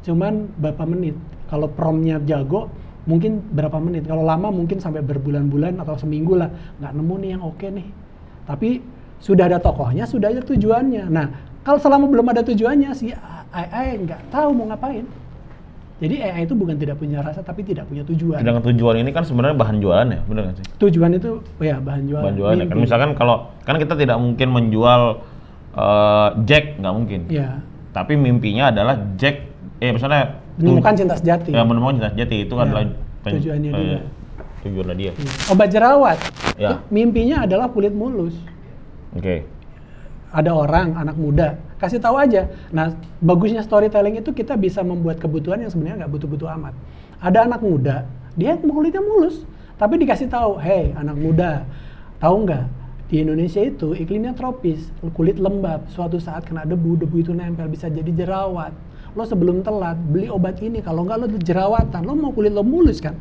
cuman berapa menit. Kalau promptnya jago, mungkin berapa menit. Kalau lama mungkin sampai berbulan-bulan atau seminggu lah. Nggak nemu nih yang oke nih. Tapi sudah ada tokohnya, sudah ada tujuannya. Nah, kalau selama belum ada tujuannya, si AI nggak tahu mau ngapain. Jadi AI itu bukan tidak punya rasa, tapi tidak punya tujuan. Dengan tujuan ini kan sebenarnya bahan jualan ya, benar nggak sih? Tujuan itu, ya bahan jualan. Bahan jualan ya. Kan misalkan kalau, kan kita tidak mungkin menjual Jack, nggak mungkin. Iya. Tapi mimpinya adalah Jack, misalnya menemukan cinta sejati. Ya, menemukan cinta sejati itu adalah tujuannya dia. Tujuannya dia. Obat jerawat. Ya. Mimpinya adalah kulit mulus. Oke. Ada orang, anak muda, kasih tahu aja. Nah, bagusnya storytelling itu kita bisa membuat kebutuhan yang sebenarnya nggak butuh-butuh amat. Ada anak muda, dia kulitnya mulus, tapi dikasih tahu, hey anak muda, tahu nggak? Di Indonesia itu iklimnya tropis, kulit lembab, suatu saat kena debu itu nempel, bisa jadi jerawat. Lo sebelum telat, beli obat ini, kalau nggak lo jerawatan, lo mau kulit lo mulus kan?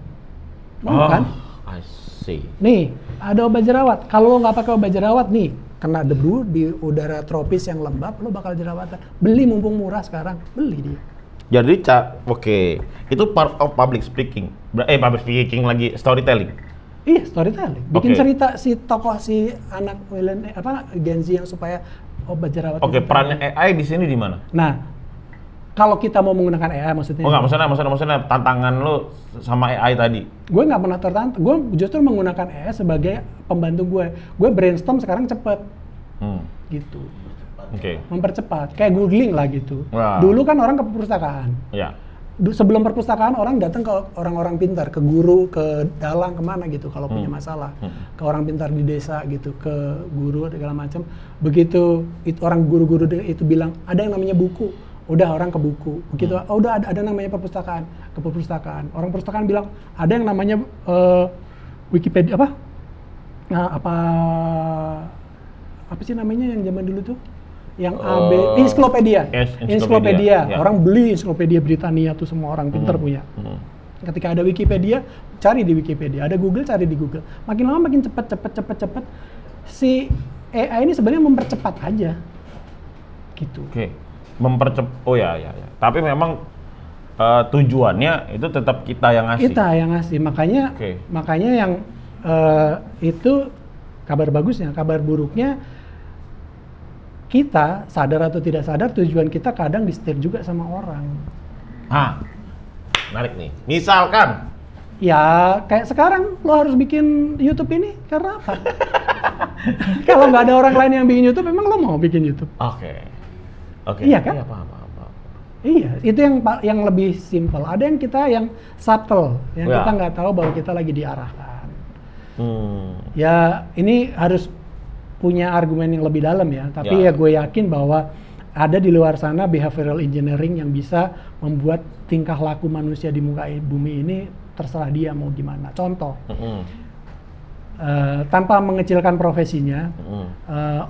Mau kan? I see. Nih, ada obat jerawat, kalau lo nggak pakai obat jerawat nih, kena debu di udara tropis yang lembab, lo bakal jerawatan. Beli mumpung murah sekarang, beli dia. Jadi, oke. Itu part of public speaking. Public speaking lagi, storytelling. Iya, storytelling. Bikin cerita si tokoh si anak Gen Z yang supaya obat jerawat. Oke, perannya AI di sini di mana? Nah, kalau kita mau menggunakan AI maksudnya. Oh enggak, maksudnya tantangan lo sama AI tadi. Gue nggak pernah tertantang. Gue justru menggunakan AI sebagai pembantu gue. Gue brainstorm sekarang cepet. Gitu. Oke. Mempercepat. Kayak googling lah gitu. Wow. Dulu kan orang ke perpustakaan. Ya. Sebelum perpustakaan orang datang ke orang-orang pintar, ke guru, ke dalang, kemana gitu kalau punya masalah. Ke orang pintar di desa gitu, ke guru segala macam. Begitu orang guru-guru itu bilang ada yang namanya buku, udah orang ke buku. Begitu udah ada namanya perpustakaan, ke perpustakaan. Orang perpustakaan bilang ada yang namanya Wikipedia apa sih namanya yang zaman dulu tuh? Yang ensiklopedia. Ensiklopedia. Ya. Orang beli ensiklopedia Britania tuh, semua orang pintar punya. Ketika ada Wikipedia, cari di Wikipedia. Ada Google, cari di Google. Makin lama makin cepet. Si AI ini sebenarnya mempercepat aja. Gitu. Oke. Oh ya. Tapi memang tujuannya itu tetap kita yang ngasih. Kita yang ngasih. Makanya yang itu kabar bagusnya, kabar buruknya kita sadar atau tidak sadar tujuan kita kadang disetir juga sama orang. Menarik nih. Misalkan ya kayak sekarang lo harus bikin YouTube ini karena apa? Kalau nggak ada orang lain yang bikin YouTube, emang lo mau bikin YouTube? Oke. Iya kan? Iya, paham. Iya, itu yang lebih simple. Ada yang kita yang subtle, yang kita nggak tahu bahwa kita lagi diarahkan. Ya ini harus punya argumen yang lebih dalam ya. Tapi ya gue yakin bahwa ada di luar sana behavioral engineering yang bisa membuat tingkah laku manusia di muka bumi ini terserah dia mau gimana. Contoh, tanpa mengecilkan profesinya,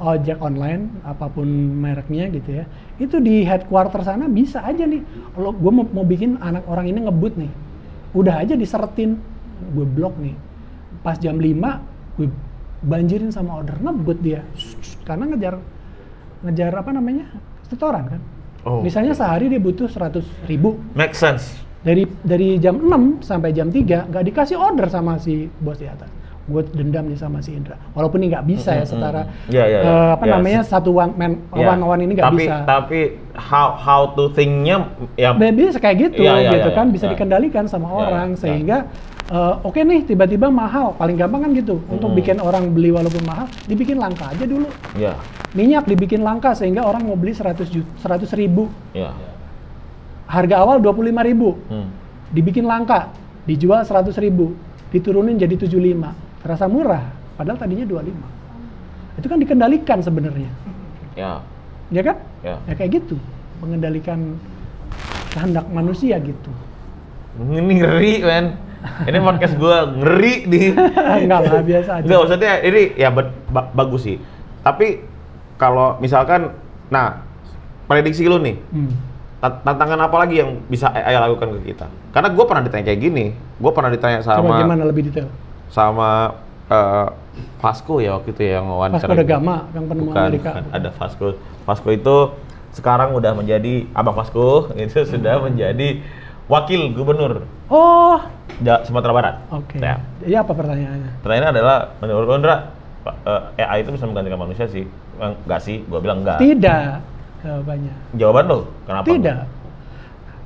ojek online, apapun mereknya gitu ya, itu di headquarter sana bisa aja nih, kalau gue mau bikin anak orang ini ngebut nih, udah aja diseretin, gue blok nih, pas jam 5, gue banjirin sama order, ngebut dia, karena ngejar apa namanya, setoran kan. Oh. Misalnya sehari dia butuh 100.000. Make sense. Dari jam 6 sampai jam 3 nggak dikasih order sama si bos di atas. Gue dendam nih sama si Indra. Walaupun ini nggak bisa ya setara namanya satu one ini nggak bisa. Tapi how to think-nya ya bisa kayak gitu kan bisa Ya. dikendalikan sama orang sehingga oke nih tiba-tiba mahal. Paling gampang kan gitu. Untuk bikin orang beli walaupun mahal, dibikin langka aja dulu. Ya. Minyak dibikin langka sehingga orang mau beli 100.000. Ya. Harga awal 25.000. Dibikin langka, dijual 100.000, diturunin jadi 75. Terasa murah, padahal tadinya 25. Itu kan dikendalikan sebenarnya. Ya. Ya kan? Ya. Ya kayak gitu. Mengendalikan kehendak manusia gitu. Ini ngeri, men. Ini podcast gue ngeri nih. Enggak lah, biasa aja. Enggak, maksudnya ini ya bagus sih. Tapi kalau misalkan, nah, prediksi lu nih, tantangan apa lagi yang bisa AI lakukan ke kita? Karena gue pernah ditanya kayak gini. Gue pernah ditanya sama... Coba gimana lebih detail? Sama Vasco ya waktu itu ya yang wawancara. Vasco da Gama, yang penemu Amerika. Bukan, ada Vasco. Vasco itu sekarang udah menjadi, Abang Vasco itu sudah menjadi wakil gubernur. Oh. Sumatera Barat. Oke. Ya. Jadi apa pertanyaannya? Pertanyaannya adalah, menurut Indra, AI itu bisa menggantikan manusia sih? Enggak sih, gua bilang enggak. Tidak. Jawabannya. Jawaban lo, kenapa? Tidak.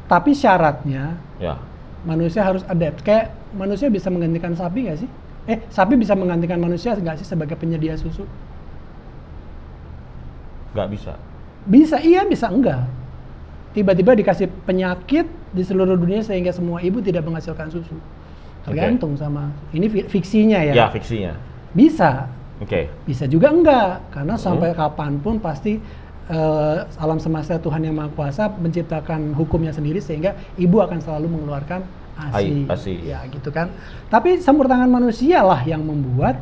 Tapi syaratnya, Ya. manusia harus adapt. Kayak manusia bisa menggantikan sapi nggak sih? Sapi bisa menggantikan manusia nggak sih sebagai penyedia susu? Nggak bisa. Bisa, iya, bisa enggak. Tiba-tiba dikasih penyakit di seluruh dunia sehingga semua ibu tidak menghasilkan susu. Tergantung sama, ini fiksinya ya. Ya, fiksinya. Bisa. Oke. Bisa juga enggak, karena sampai kapanpun pasti alam semesta Tuhan yang Maha Kuasa menciptakan hukumnya sendiri sehingga ibu akan selalu mengeluarkan ASI. Ya gitu kan. Tapi campur tangan manusia lah yang membuat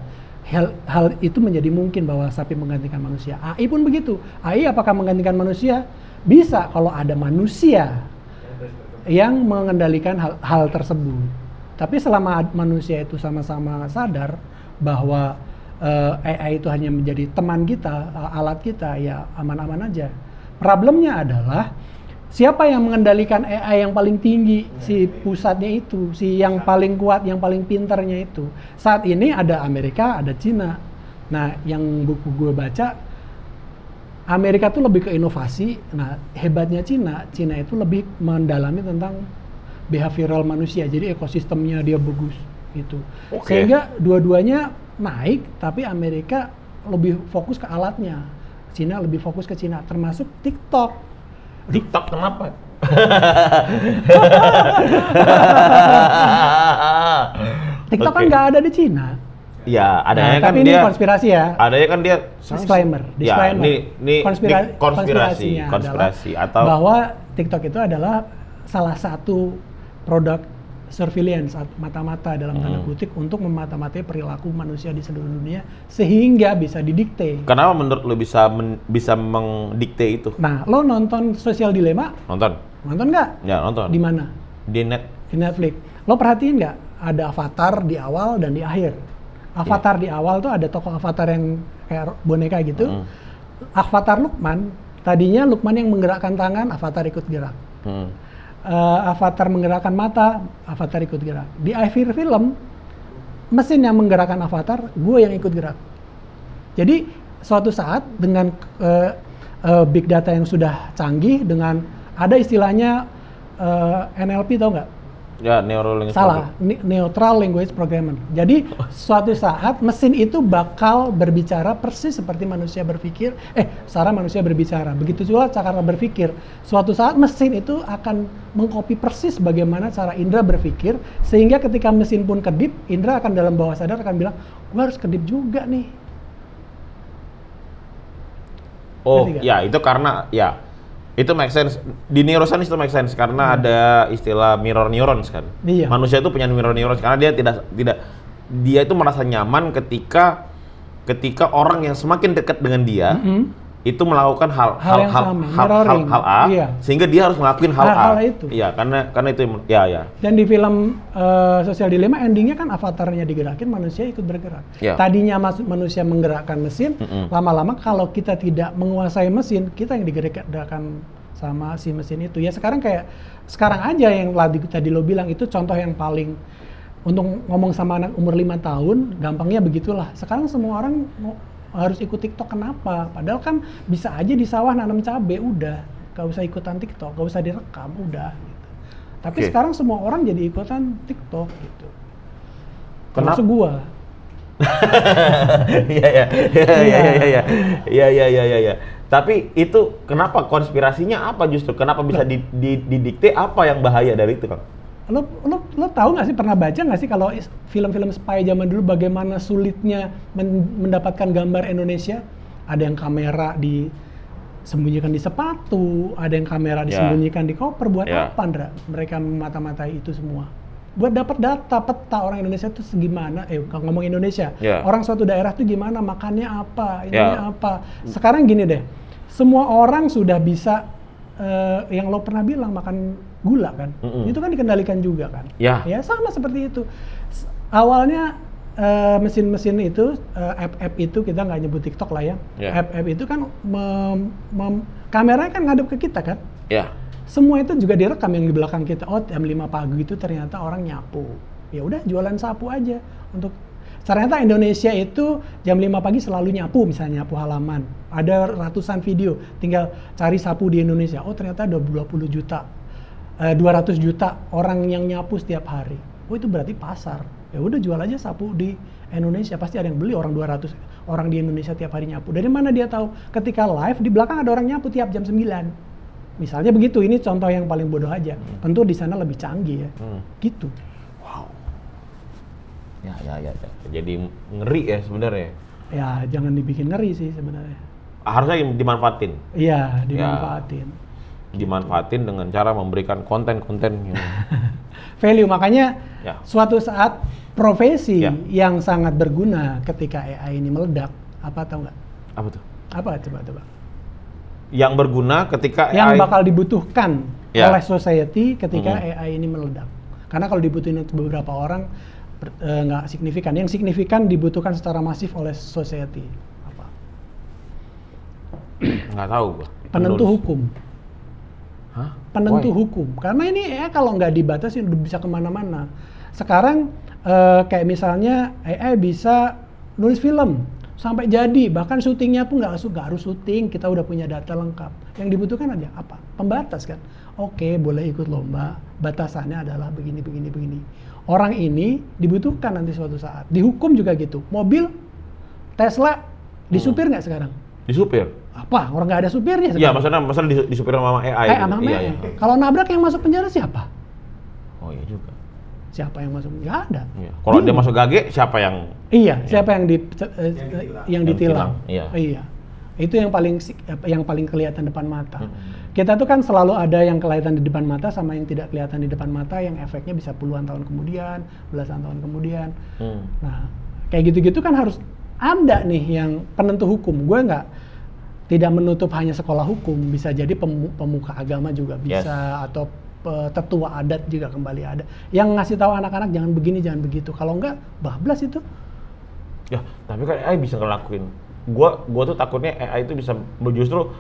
hal itu menjadi mungkin bahwa sapi menggantikan manusia. AI pun begitu. AI apakah menggantikan manusia? Bisa kalau ada manusia yang mengendalikan hal tersebut. Tapi selama manusia itu sama-sama sadar bahwa AI itu hanya menjadi teman kita, alat kita, ya aman-aman aja. Problemnya adalah siapa yang mengendalikan AI yang paling tinggi, si pusatnya itu, si yang paling kuat, yang paling pintarnya itu. Saat ini ada Amerika, ada Cina. Nah, yang buku gue baca, Amerika tuh lebih ke inovasi. Nah, hebatnya Cina itu lebih mendalami tentang behavioral manusia. Jadi ekosistemnya dia bagus gitu. Sehingga dua-duanya naik, tapi Amerika lebih fokus ke alatnya. Cina lebih fokus ke Cina, termasuk TikTok. TikTok kenapa? TikTok kan nggak ada di Cina. Ya, adanya kan tapi dia. Ini konspirasi ya. Adanya kan dia. Disclaimer. Ya, ini konspirasinya konspirasi atau bahwa TikTok itu adalah salah satu produk surveillance, mata-mata dalam tanda kutip untuk memata-matai perilaku manusia di seluruh dunia sehingga bisa didikte. Kenapa menurut lo bisa mendikte itu? Nah, lo nonton Social Dilemma? Nonton Nggak? Ya, nonton. Di mana? Di Netflix. Lo perhatiin nggak? Ada avatar di awal dan di akhir. Avatar di awal tuh ada tokoh avatar yang kayak boneka gitu. Avatar Lukman, tadinya Lukman yang menggerakkan tangan, avatar ikut gerak. Avatar menggerakkan mata, avatar ikut gerak. Di akhir film, mesin yang menggerakkan avatar, gue yang ikut gerak. Jadi suatu saat dengan big data yang sudah canggih, dengan ada istilahnya NLP, tau nggak? Ya, Salah, Neutral Language Programming. Jadi suatu saat mesin itu bakal berbicara persis seperti manusia berpikir, cara manusia berbicara. Begitu juga cara berpikir. Suatu saat mesin itu akan mengcopy persis bagaimana cara Indra berpikir, sehingga ketika mesin pun kedip, Indra akan dalam bawah sadar akan bilang, gua harus kedip juga nih. Oh, ya itu karena ya itu make sense. Di neuroscience itu make sense karena ada istilah mirror neurons kan. Iya. Manusia itu punya mirror neurons karena dia dia itu merasa nyaman ketika orang yang semakin dekat dengan dia itu melakukan hal A, sehingga dia harus ngelakuin hal A. Itu. Iya, karena itu ya. Dan di film Social Dilemma endingnya kan avatarnya digerakin, manusia ikut bergerak. Ya. Tadinya manusia menggerakkan mesin, lama-lama kalau kita tidak menguasai mesin, kita yang digerakkan sama si mesin itu. Ya sekarang aja yang tadi lo bilang itu contoh yang paling untuk ngomong sama anak umur 5 tahun, gampangnya begitulah. Sekarang semua orang harus ikut TikTok, kenapa? Padahal kan bisa aja di sawah nanam cabai, udah. Gak usah ikutan TikTok, gak usah direkam, udah. Gitu. Tapi sekarang semua orang jadi ikutan TikTok gitu. Termasuk gua. Iya. Tapi itu kenapa konspirasinya apa justru? Kenapa bisa didikte apa yang bahaya dari itu, Kang? Lo tahu nggak sih, pernah baca nggak sih kalau film-film spy zaman dulu bagaimana sulitnya mendapatkan gambar Indonesia? Ada yang kamera disembunyikan di sepatu, ada yang kamera disembunyikan di koper. Buat apa, Ndra? Mereka memata-matai itu semua. Buat dapat data peta orang Indonesia itu segimana? Kalau ngomong Indonesia, orang suatu daerah tuh gimana, makannya apa, ininya apa. Sekarang gini deh, semua orang sudah bisa yang lo pernah bilang makan gula kan, itu kan dikendalikan juga kan. Ya sama seperti itu. Awalnya mesin-mesin itu, app itu kita nggak nyebut TikTok lah ya. App itu kan kameranya kan ngadep ke kita kan. Semua itu juga direkam yang di belakang kita. Oh, jam 5 pagi itu ternyata orang nyapu. Ya udah jualan sapu aja untuk ternyata Indonesia itu jam 5 pagi selalu nyapu, misalnya nyapu halaman. Ada ratusan video, tinggal cari sapu di Indonesia. Oh, ternyata ada 200 juta orang yang nyapu setiap hari. Oh, itu berarti pasar. Ya udah jual aja sapu di Indonesia, pasti ada yang beli. Orang 200 orang di Indonesia tiap hari nyapu. Dari mana dia tahu? Ketika live di belakang ada orang nyapu tiap jam 9. Misalnya begitu, ini contoh yang paling bodoh aja. Tentu di sana lebih canggih ya. Gitu. Wow. Ya. Jadi ngeri ya sebenarnya. Ya, jangan dibikin ngeri sih sebenarnya. Harusnya dimanfaatin. Iya, dimanfaatin. Dimanfaatin dengan cara memberikan konten-konten yang value. Makanya suatu saat profesi yang sangat berguna ketika AI ini meledak, apa tahu nggak? Apa tuh? Apa coba? Yang berguna ketika yang bakal dibutuhkan oleh society ketika AI ini meledak. Karena kalau dibutuhin beberapa orang nggak signifikan. Yang signifikan dibutuhkan secara masif oleh society. Apa? Nggak tahu gua. Penentu hukum. Hah? Penentu hukum. Karena ini kalau nggak dibatasi udah bisa kemana-mana. Sekarang kayak misalnya AI bisa nulis film sampai jadi, bahkan syutingnya pun nggak harus syuting, kita udah punya data lengkap. Yang dibutuhkan aja apa? Pembatas kan. Oke, boleh ikut lomba, batasannya adalah begini. Orang ini dibutuhkan nanti suatu saat. Dihukum juga gitu. Mobil Tesla disupir nggak sekarang? Disupir? Apa? Orang nggak ada supirnya Iya, sekarang. maksudnya disupir sama AI. Iya. Kalau nabrak yang masuk penjara siapa? Oh iya juga. Siapa yang masuk? Nggak ada. Iya. Kalau dia masuk gage, siapa yang? Iya, siapa yang ditilang? Iya. Itu yang paling kelihatan depan mata. Kita tuh kan selalu ada yang kelihatan di depan mata sama yang tidak kelihatan di depan mata, yang efeknya bisa puluhan tahun kemudian, belasan tahun kemudian. Nah, kayak gitu-gitu kan harus ada nih yang penentu hukum. Gue tidak menutup hanya sekolah hukum, bisa jadi pemuka agama juga bisa, atau tetua adat juga kembali ada. Yang ngasih tahu anak-anak jangan begini, jangan begitu. Kalau enggak, bablas itu. Ya, tapi kan AI bisa ngelakuin. Gua tuh takutnya AI itu bisa, justru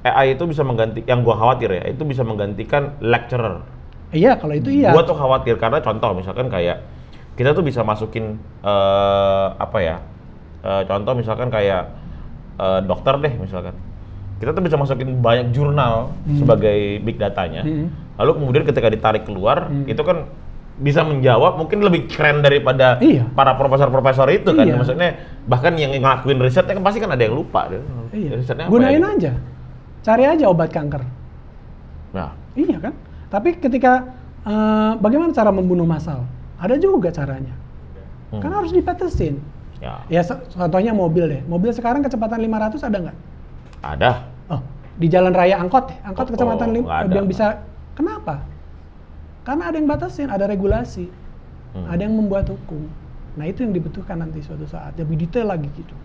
AI itu bisa mengganti, yang gua khawatir ya, itu bisa menggantikan lecturer. Iya, kalau itu iya. Gua tuh khawatir karena contoh misalkan kayak kita tuh bisa masukin contoh misalkan kayak dokter deh misalkan. Kita tuh bisa masukin banyak jurnal sebagai big datanya. Lalu kemudian ketika ditarik keluar, itu kan bisa menjawab mungkin lebih keren daripada para profesor-profesor itu kan. Maksudnya bahkan yang ngelakuin risetnya kan pasti kan ada yang lupa. Risetnya gunain aja. Cari aja obat kanker. Nah. Iya kan? Tapi ketika bagaimana cara membunuh massal? Ada juga caranya. Kan harus dibatasin. Ya contohnya mobil deh. Mobil sekarang kecepatan 500 ada nggak? Ada. Oh, di jalan raya angkot kecepatan yang bisa. Kenapa? Karena ada yang batasin, ada regulasi. Ada yang membuat hukum. Nah, itu yang dibutuhkan nanti suatu saat. Lebih detail lagi gitu.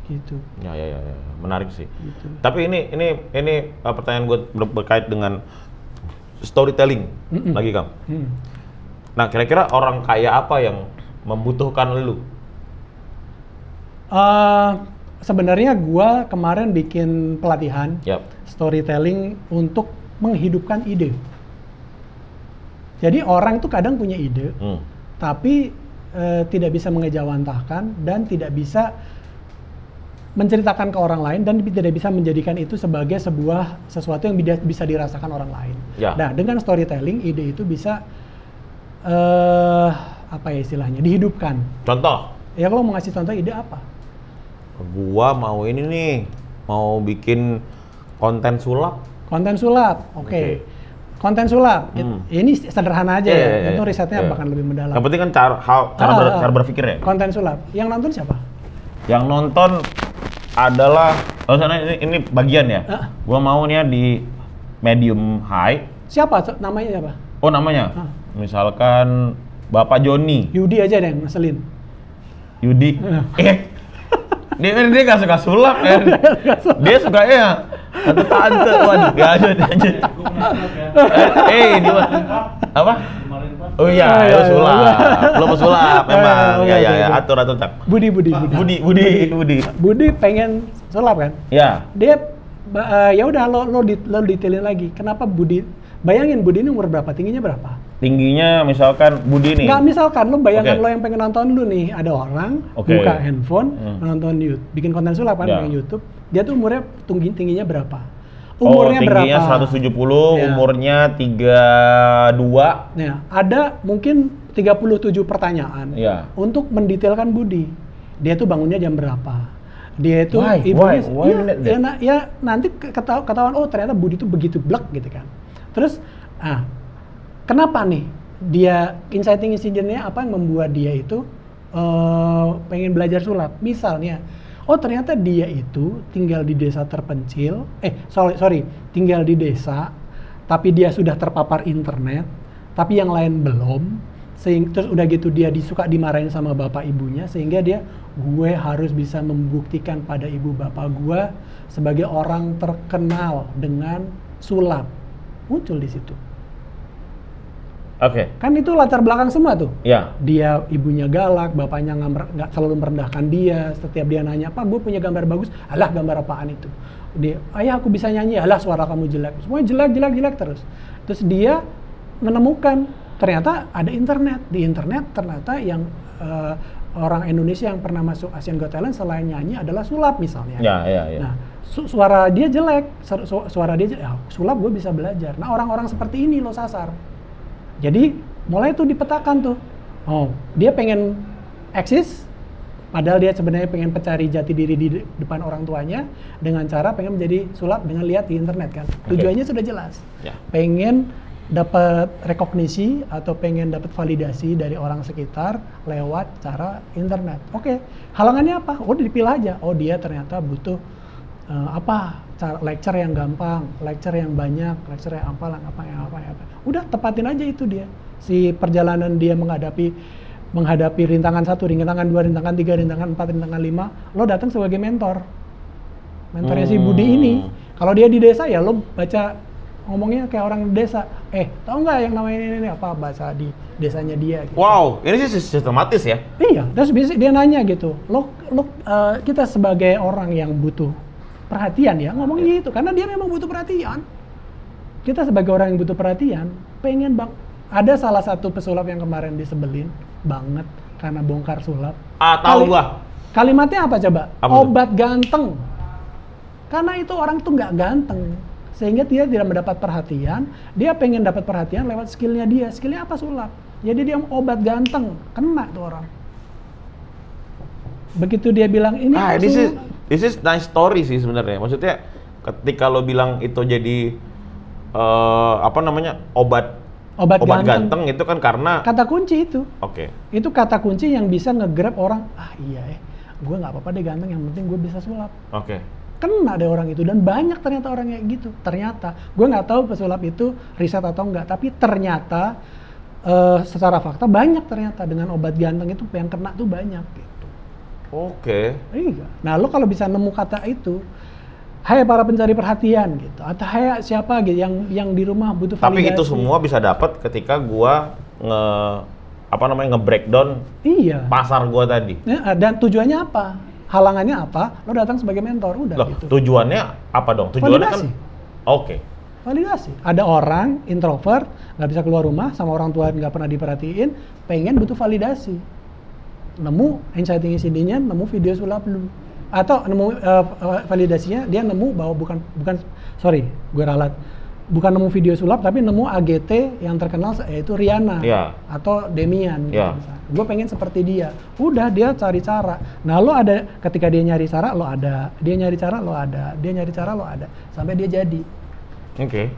Gitu. Ya. Menarik sih. Gitu. Tapi ini pertanyaan gue berkait dengan storytelling lagi, Kang. Nah, kira-kira orang kaya apa yang membutuhkan lu? Sebenarnya gue kemarin bikin pelatihan storytelling untuk menghidupkan ide. Jadi orang tuh kadang punya ide, tapi tidak bisa mengejawantahkan dan tidak bisa menceritakan ke orang lain dan tidak bisa menjadikan itu sebagai sesuatu yang bisa dirasakan orang lain. Ya. Nah, dengan storytelling ide itu bisa apa ya istilahnya, dihidupkan. Contoh? Ya kalau mau ngasih contoh ide apa? Gua mau ini nih, mau bikin konten sulap. Konten sulap, oke. Konten sulap, ini sederhana aja ya. Tentu risetnya bahkan lebih mendalam. Yang penting kan cara berpikir ya. Konten sulap. Yang nonton siapa? Yang nonton adalah, ini bagian ya. Gua mau nih di medium high. Siapa? Namanya siapa? Oh namanya? Misalkan Bapak Joni. Yudi aja deh yang ngeselin. Yudi? Dia nggak suka sulap kan? Dia sukanya tante-tante. Waduh, lanjut. Apa? Oh iya, lo sulap. Lo pesulap memang. Ya, atur cak. Budi pengen sulap kan? Ya. Dia ya udah lo detailin lagi. Kenapa Budi? Bayangin Budi ini umur berapa? Tingginya berapa? Tingginya misalkan Budi nih. Nggak, misalkan lo bayangkan lo yang pengen nonton dulu nih, ada orang buka handphone, nonton YouTube, bikin konten sulap kan, pengen YouTube. Dia tuh umurnya tingginya berapa? Umurnya tingginya berapa? 170, umurnya 32. Nah, ada mungkin 37 pertanyaan untuk mendetailkan Budi. Dia tuh bangunnya jam berapa? Dia itu ibunya ya nanti ketahuan ternyata Budi tuh begitu blek gitu kan. Terus kenapa nih dia inciting incident-nya apa yang membuat dia itu pengen belajar sulap? Misalnya, ternyata dia itu tinggal di desa terpencil, tinggal di desa, tapi dia sudah terpapar internet, tapi yang lain belum, terus udah gitu dia suka dimarahin sama bapak ibunya, sehingga gue harus bisa membuktikan pada ibu bapak gue sebagai orang terkenal dengan sulap. Muncul di situ. Oke. Kan itu latar belakang semua tuh. Ya. Dia ibunya galak, bapaknya nggak selalu merendahkan dia. Setiap dia nanya, "Pak, gue punya gambar bagus." "Alah, gambar apaan itu?" Dia, "Ayah, aku bisa nyanyi." "Alah, suara kamu jelek." Semuanya jelek terus. Terus dia menemukan ternyata ada internet. Di internet ternyata yang orang Indonesia yang pernah masuk Asian Got Talent selain nyanyi adalah sulap misalnya. Ya. Nah, suara dia jelek, sulap gue bisa belajar. Nah, orang-orang seperti ini lo sasar. Jadi mulai tuh dipetakan tuh. Dia pengen eksis, padahal dia sebenarnya pengen mencari jati diri di depan orang tuanya dengan cara pengen menjadi sulap dengan lihat di internet kan. Tujuannya sudah jelas. Ya. Pengen dapat rekognisi atau pengen dapat validasi dari orang sekitar lewat cara internet. Halangannya apa? Dipilih aja. Dia ternyata butuh lecture yang gampang, lecture yang banyak, lecture yang apa. Udah tepatin aja itu dia. Si perjalanan dia menghadapi rintangan 1, rintangan 2, rintangan 3, rintangan 4, rintangan 5, lo datang sebagai mentor. Mentornya si Budi ini. Kalau dia di desa ya lo baca ngomongnya kayak orang desa. Tahu nggak yang namanya ini apa bahasa di desanya dia gitu. Wow, ini sih sistematis ya. Iya, terus dia nanya gitu. Kita sebagai orang yang butuh perhatian ya, ngomongnya gitu karena dia memang butuh perhatian. Kita sebagai orang yang butuh perhatian, pengen ada salah satu pesulap yang kemarin disebelin banget karena bongkar sulap. Tahu gua. Kalimatnya apa coba? Apa Obat ganteng. Karena itu orang tuh nggak ganteng. Sehingga dia tidak mendapat perhatian, dia pengen dapat perhatian lewat skillnya dia. Skillnya apa? Sulap. Jadi dia obat ganteng, kena tuh orang. Begitu dia bilang ini this is nice story sih sebenarnya. Maksudnya ketika lo bilang itu jadi obat ganteng itu kan karena kata kunci itu. Itu kata kunci yang bisa nge-grab orang. Gue nggak apa-apa deh ganteng, yang penting gue bisa sulap. Kena ada orang itu dan banyak ternyata orang kayak gitu. Ternyata gue nggak tahu pesulap itu riset atau enggak, tapi ternyata secara fakta banyak ternyata dengan obat ganteng itu yang kena tuh banyak gitu. Iya. Nah lo kalau bisa nemu kata itu, hai para pencari perhatian gitu, atau hai siapa gitu yang di rumah butuh validasi. Tapi itu semua bisa dapat ketika gua nge-breakdown pasar gua tadi. Dan tujuannya apa? Halangannya apa? Lo datang sebagai mentor, udah gitu. Tujuannya apa dong? Tujuannya validasi. Oke. Validasi. Ada orang introvert, nggak bisa keluar rumah, sama orang tua nggak pernah diperhatiin, pengen butuh validasi. Nemu anxiety CD-nya, nemu video sulap lu. Atau nemu validasinya, dia nemu bahwa bukan gue ralat. Bukan nemu video sulap, tapi nemu AGT yang terkenal yaitu Rihanna atau Demian. Gitu, gue pengen seperti dia. Udah, dia cari cara. Nah, lo ada, ketika dia nyari cara, lo ada. Dia nyari cara, lo ada. Dia nyari cara, lo ada. Sampai dia jadi. Oke.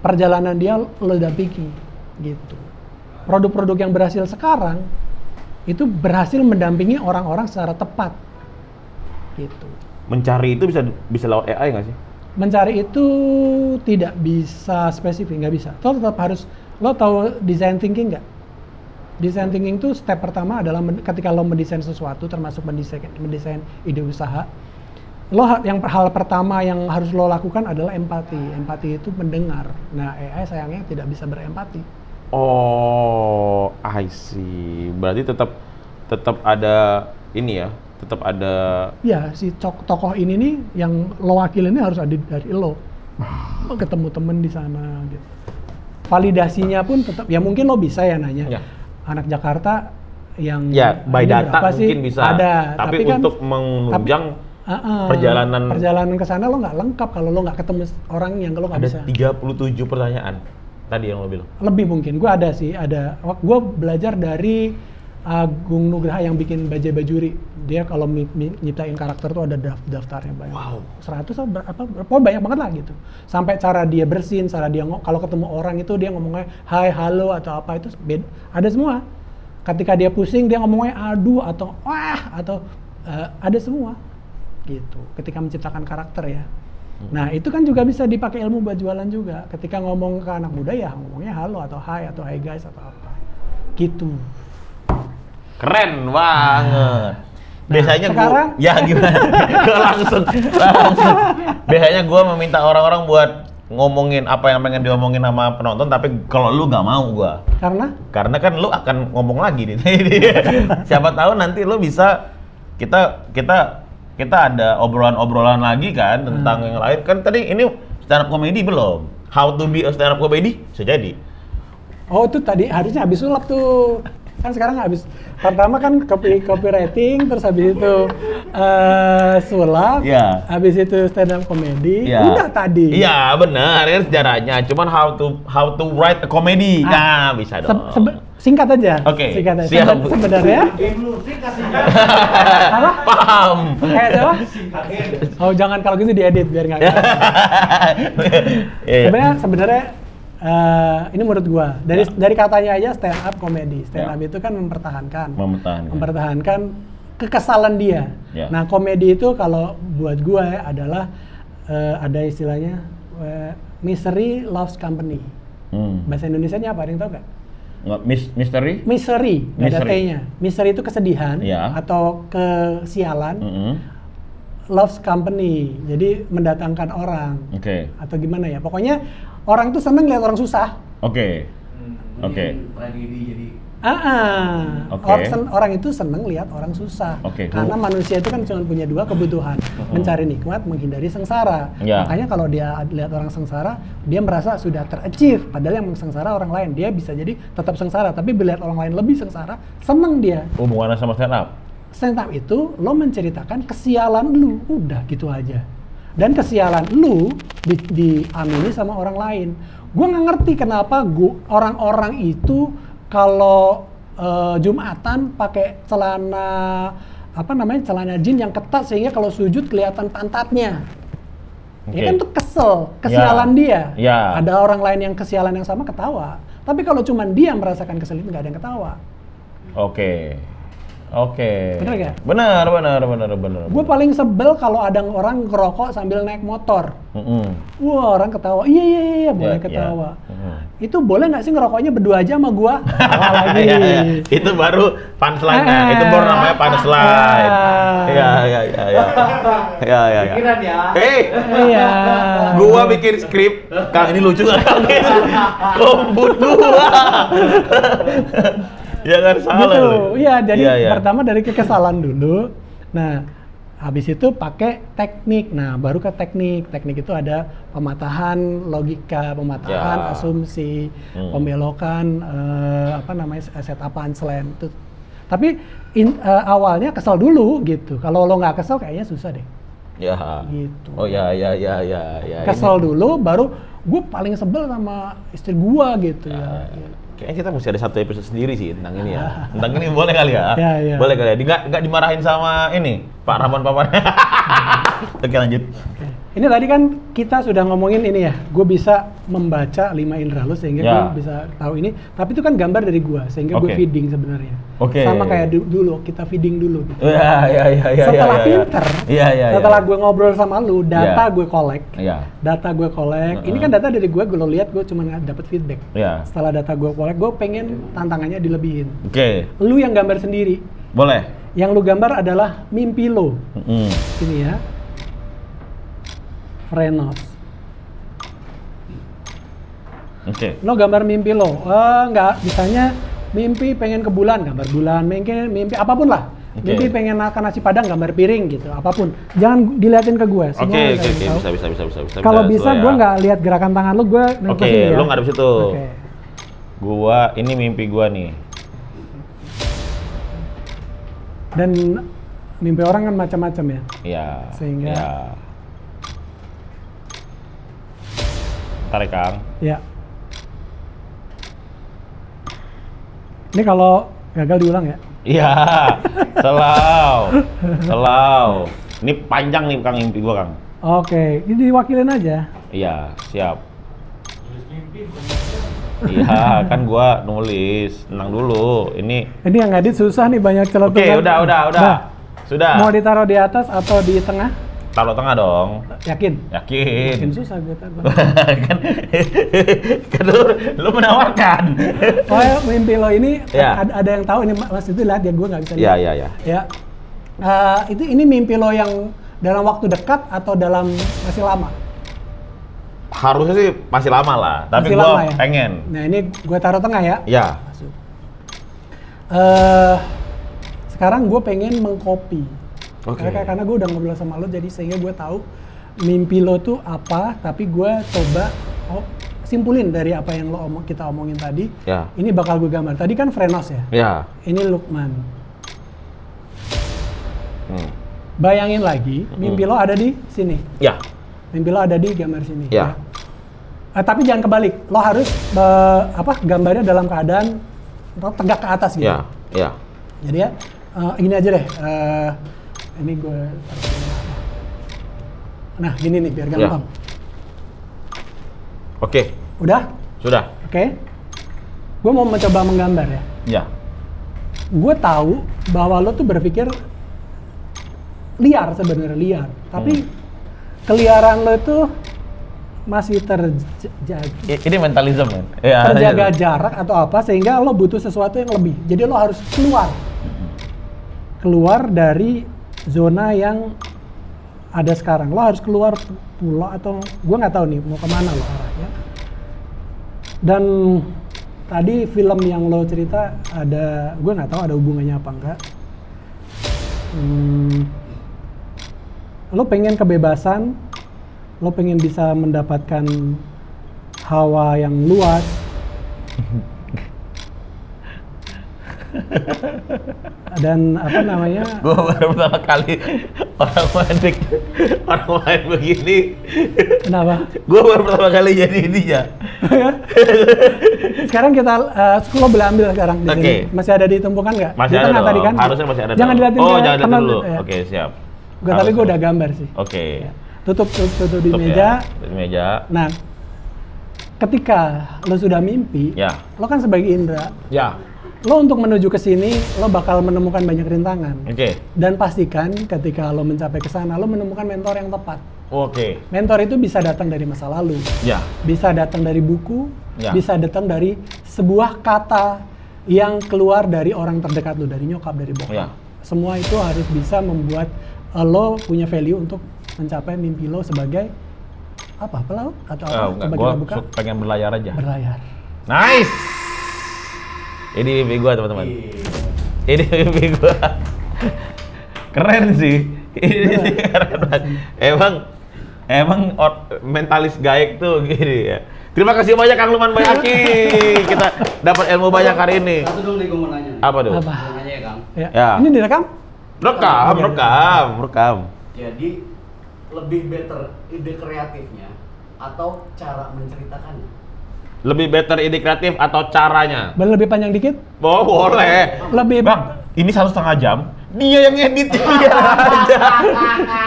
Perjalanan dia lo dampingi. Gitu. Produk-produk yang berhasil sekarang, itu berhasil mendampingi orang-orang secara tepat. Gitu. Mencari itu bisa lewat AI nggak sih? Mencari itu tidak bisa spesifik, nggak bisa. Lo tetap harus, lo tahu design thinking nggak? Design thinking itu step pertama adalah ketika lo mendesain sesuatu, termasuk mendesain ide usaha, hal pertama yang harus lo lakukan adalah empati. Empati itu mendengar. Nah, AI sayangnya tidak bisa berempati. Oh, I see. Berarti tetap ada ini ya, tetap ada. Ya, si tokoh ini nih yang lo wakil ini harus ada dari lo. Lo ketemu temen di sana gitu. Validasinya pun tetap, ya mungkin lo bisa ya nanya. Anak Jakarta yang by data mungkin bisa. Ada, tapi kan, untuk menunjang perjalanan ke sana lo nggak lengkap kalau lo nggak ketemu orang yang lo nggak bisa. Ada 37 pertanyaan tadi yang lo bilang. Lebih mungkin, gue ada. Gue belajar dari Agung Nugraha yang bikin Bajaj Bajuri. Dia kalau nyiptain karakter tuh ada daftarnya banyak. Wow. 100 atau berapa? Banyak banget lah gitu. Sampai cara dia bersin, cara dia kalau ketemu orang itu dia ngomongnya hai, halo atau apa itu beda. Ada semua. Ketika dia pusing dia ngomongnya aduh atau wah atau ada semua. Gitu. Ketika menciptakan karakter ya. Nah, itu kan juga bisa dipakai ilmu buat jualan juga. Ketika ngomong ke anak muda ya ngomongnya halo atau hai atau hai guys atau apa. Gitu. Keren banget. Biasanya sekarang gimana? langsung. Biasanya gue meminta orang-orang buat ngomongin apa yang pengen diomongin sama penonton, tapi kalau lu nggak mau gue. Karena kan lu akan ngomong lagi nih. Siapa tahu nanti lu bisa kita ada obrolan lagi kan tentang yang lain. Kan tadi ini stand up comedy belum. How to be a stand up comedy bisa jadi. Oh, itu tadi harusnya habis sulap tuh. Kan sekarang habis pertama kan copywriting, terus habis itu sulap, habis itu stand up comedy, udah tadi. Iya benar kan sejarahnya. Cuman how to write a comedy, nah bisa dong. Singkat aja. Oke. Singkat aja. Sebenarnya. Apa? Paham. Kayak siapa? Oh jangan kalau gitu diedit biar nggak. Sebenarnya. Ini menurut gua dari katanya aja stand up comedy. Stand up itu kan mempertahankan kekesalan dia. Nah, komedi itu kalau buat gua adalah ada istilahnya misery loves company. Bahasa Indonesianya apa? Ada yang tahu nggak? Misery, nggak ada T-nya. Misery itu kesedihan atau kesialan. Loves company, jadi mendatangkan orang. Atau gimana ya? Pokoknya orang tuh seneng lihat orang susah. Orang itu seneng lihat orang susah. Karena manusia itu kan cuma punya dua kebutuhan, mencari nikmat, menghindari sengsara. Makanya kalau dia lihat orang sengsara, dia merasa sudah ter-achieve. Padahal yang sengsara orang lain, dia bisa jadi tetap sengsara, tapi melihat orang lain lebih sengsara, seneng dia. Hubungannya sama stand up? Stand up itu lo menceritakan kesialan lu, udah gitu aja. Dan kesialan lu diamini sama orang lain. Gue nggak ngerti kenapa orang-orang itu kalau Jumatan pakai celana jin yang ketat sehingga kalau sujud kelihatan pantatnya. Ya kan tuh kesialan dia. Ada orang lain yang kesialan yang sama ketawa. Tapi kalau cuman dia merasakan kesel itu nggak ada yang ketawa. Bener gak? Bener. Gue paling sebel kalau ada orang ngerokok sambil naik motor. Wah, orang ketawa. Iya, boleh ketawa. Itu boleh nggak sih ngerokoknya berdua aja sama gue? Lagi. Itu baru punchline-nya. Itu baru namanya punchline. Iya. Pikiran ya. Iya. Gua bikin skrip. Kang ini lucu nggak Kang? Lembut gua. Jangan salah. Gitu. Iya, jadi pertama dari kekesalan dulu. Nah, Habis itu pakai teknik. Nah, baru ke teknik. Teknik itu ada pematahan logika, pematahan asumsi, pembelokan setup punchline itu. Tapi awalnya kesel dulu gitu. Kalau lo nggak kesel kayaknya susah deh. Ya. Gitu. Oh ya. Kesel dulu, baru gue paling sebel sama istri gue gitu ya. Kayaknya kita mesti ada satu episode sendiri sih tentang ini ya. Tentang ini boleh kali ya? Ya. Boleh kali ya? Nggak dimarahin sama ini, Pak Ramon Papan. Oke, lanjut. Ini tadi kan kita sudah ngomongin ini ya, gue bisa membaca 5 indera lo sehingga gue bisa tahu ini. Tapi itu kan gambar dari gue, sehingga gue feeding sebenarnya. Sama kayak dulu, kita feeding dulu gitu. Setelah pinter, setelah gue ngobrol sama lu, data gue collect. Data gue collect, ini kan data dari gue lo lihat gue cuma dapet feedback. Setelah data gue collect, gue pengen tantangannya dilebihin. Lu yang gambar sendiri. Boleh. Yang lu gambar adalah mimpi lo. Ini ya. Frenos. Lo gambar mimpi lo. Enggak, misalnya mimpi pengen ke bulan, gambar bulan, mimpi apapun lah. Mimpi pengen makan nasi padang, gambar piring gitu, apapun. Jangan diliatin ke gue. Oke, bisa. Kalau bisa gue nggak lihat gerakan tangan lo, gue Oke, lo nggak ada situ. Gua ini mimpi gua nih. Dan mimpi orang kan macam-macam ya. Iya. Sehingga. Ya. Tarik Kang. Ya. Ini kalau gagal diulang ya? Iya. Selau. Ini panjang nih Kang mimpi gua Kang. Oke, ini diwakilin aja. Iya, siap. Iya, kan gua nulis. Tenang dulu. Ini yang ngedit susah nih, banyak celotehan. Oke, udah. Nah, sudah. Mau ditaruh di atas atau di tengah? Taruh tengah dong. Yakin? Yakin. Makin susah gue taruh. kan lu menawarkan. Oh ya, mimpi lo ini ada yang tahu ini Mas itu lihat ya, gue nggak bisa lihat. Iya. Ya. Ini mimpi lo yang dalam waktu dekat atau dalam masih lama? Harusnya sih masih lama lah, tapi gue pengen. Nah ini gue taruh tengah ya? Iya. Sekarang gue pengen mengcopy. Karena gue udah ngobrol sama lo, jadi sehingga gue tahu mimpi lo tuh apa, tapi gue coba simpulin dari apa yang kita omongin tadi. Ya. Ini bakal gue gambar. Tadi kan Frenos ya? Ya. Ini Lukman. Bayangin lagi, mimpi lo ada di sini. Ya. Mimpi lo ada di gambar sini. Ya. Tapi jangan kebalik. Lo harus gambarnya dalam keadaan tegak ke atas gitu. Ya. Jadi ya, ini aja deh. Ini gue. Nah, gini nih biar gampang. Oke. Udah? Sudah. Oke. Gue mau mencoba menggambar ya. Ya. Gue tahu bahwa lo tuh berpikir liar sebenarnya, tapi keliaran lo itu masih terjaga. Ini mentalism kan? Terjaga jarak atau apa sehingga lo butuh sesuatu yang lebih. Jadi lo harus keluar dari zona yang ada sekarang. Lo harus keluar pulau atau gue nggak tahu nih mau kemana lo arahnya. Dan tadi film yang lo cerita ada, gue nggak tahu ada hubungannya apa enggak. Lo pengen kebebasan, lo pengen bisa mendapatkan hawa yang luas. Dan apa namanya? Gue baru pertama kali orang main begini. Kenapa? Gue baru pertama kali jadi ininya. Sekarang kita lo boleh ambil sekarang di sini. Masih ada di tumpukan nggak? Masih di ada dong. Tadi kan? Harusnya masih ada. Jangan dilihatin jangan dulu. Oke, siap. Tapi gue udah gambar sih. Oke. Ya. Tutup di meja. Di meja. Nah, ketika lo sudah mimpi, lo kan sebagai indera. Ya. Lo untuk menuju ke sini, lo bakal menemukan banyak rintangan. Oke. Dan pastikan ketika lo mencapai ke sana, lo menemukan mentor yang tepat. Oke. Mentor itu bisa datang dari masa lalu. Ya. Bisa datang dari buku, ya. Bisa datang dari sebuah kata yang keluar dari orang terdekat lo, dari nyokap, dari bokap. Ya. Semua itu harus bisa membuat lo punya value untuk mencapai mimpi lo sebagai apa? Pelaut atau apa? Gue pengen berlayar aja. Berlayar. Nice. Ini mimpi gue teman-teman. Ini mimpi gue. Keren sih. Ini sih keren banget. Emang mentalis gaek tuh gini ya. Terima kasih banyak Kang Luman Bayaki. Kita dapat ilmu banyak hari ini. Satu dong nih gue mau nanya. Apa tuh? Apa? Mau nanya ya Kang. Ya. Ini direkam? Rekam. Jadi lebih better ide kreatifnya atau cara menceritakannya? Lebih better ide kreatif atau caranya? Lebih panjang dikit? Oh, boleh. Lebih Bang, ini 1,5 jam. Dia yang edit dia aja.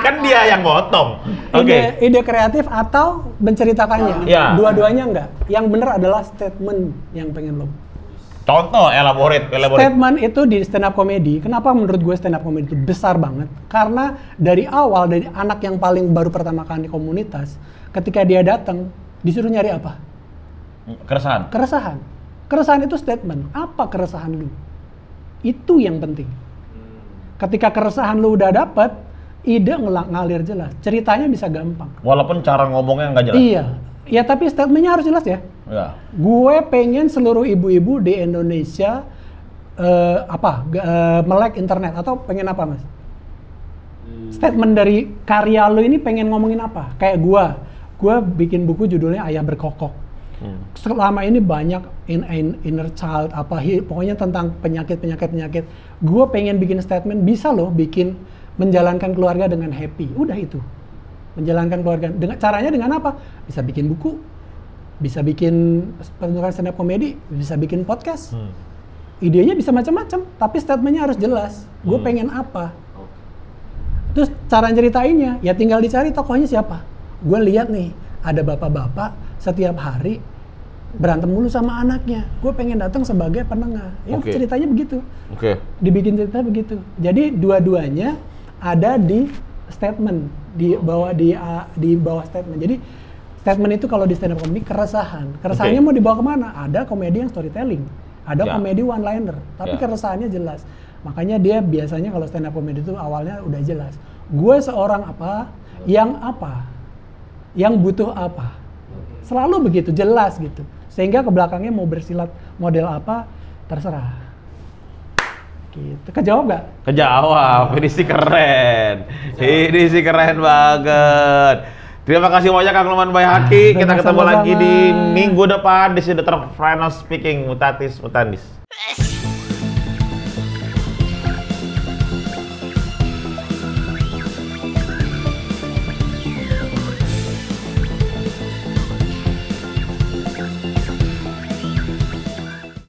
Kan dia yang potong. Oke. Ide kreatif atau menceritakannya? Ya. Dua-duanya enggak. Yang benar adalah statement yang pengen lo. Contoh, elaborate. Statement itu di stand up comedy. Kenapa menurut gue stand up comedy itu besar banget? Karena dari awal, dari anak yang paling baru pertama kali di komunitas, ketika dia datang, disuruh nyari apa? Keresahan. Keresahan itu statement. Apa keresahan lu? Itu yang penting. Ketika keresahan lu udah dapet, ide ngalir jelas. Ceritanya bisa gampang. Walaupun cara ngomongnya nggak jelas. Iya. Ya tapi statementnya harus jelas ya. Ya. Gue pengen seluruh ibu-ibu di Indonesia melek internet atau pengen apa mas? Statement dari karya lo ini pengen ngomongin apa? Kayak gue bikin buku judulnya Ayah Berkokok. Selama ini banyak inner child pokoknya tentang penyakit. Gue pengen bikin statement bisa loh bikin menjalankan keluarga dengan happy. Udah itu. Menjalankan keluarga caranya dengan apa? Bisa bikin buku, bisa bikin pertunjukan stand up comedy, bisa bikin podcast. Idenya bisa macam-macam, tapi statementnya harus jelas. Gue pengen apa? Terus cara ceritainnya, ya tinggal dicari tokohnya siapa. Gue lihat nih, ada bapak-bapak setiap hari berantem mulu sama anaknya. Gue pengen datang sebagai penengah. Ya ceritanya begitu. Dibikin cerita begitu. Jadi dua-duanya ada di statement, di bawah statement. Jadi statement itu kalau di stand up comedy keresahannya mau dibawa kemana? Ada komedi yang storytelling, ada komedi one liner, tapi keresahannya jelas. Makanya dia biasanya kalau stand up comedy itu awalnya udah jelas. Gue seorang yang butuh apa, selalu begitu jelas gitu. Sehingga ke belakangnya mau bersilat model apa terserah. Gitu. Kejawab nggak? Kejawab. Ini sih keren. Ini sih keren banget. Terima kasih banyak Kang Luman Bayaki. Kita ketemu lagi di minggu depan di Dr. Final Speaking Mutatis Mutandis.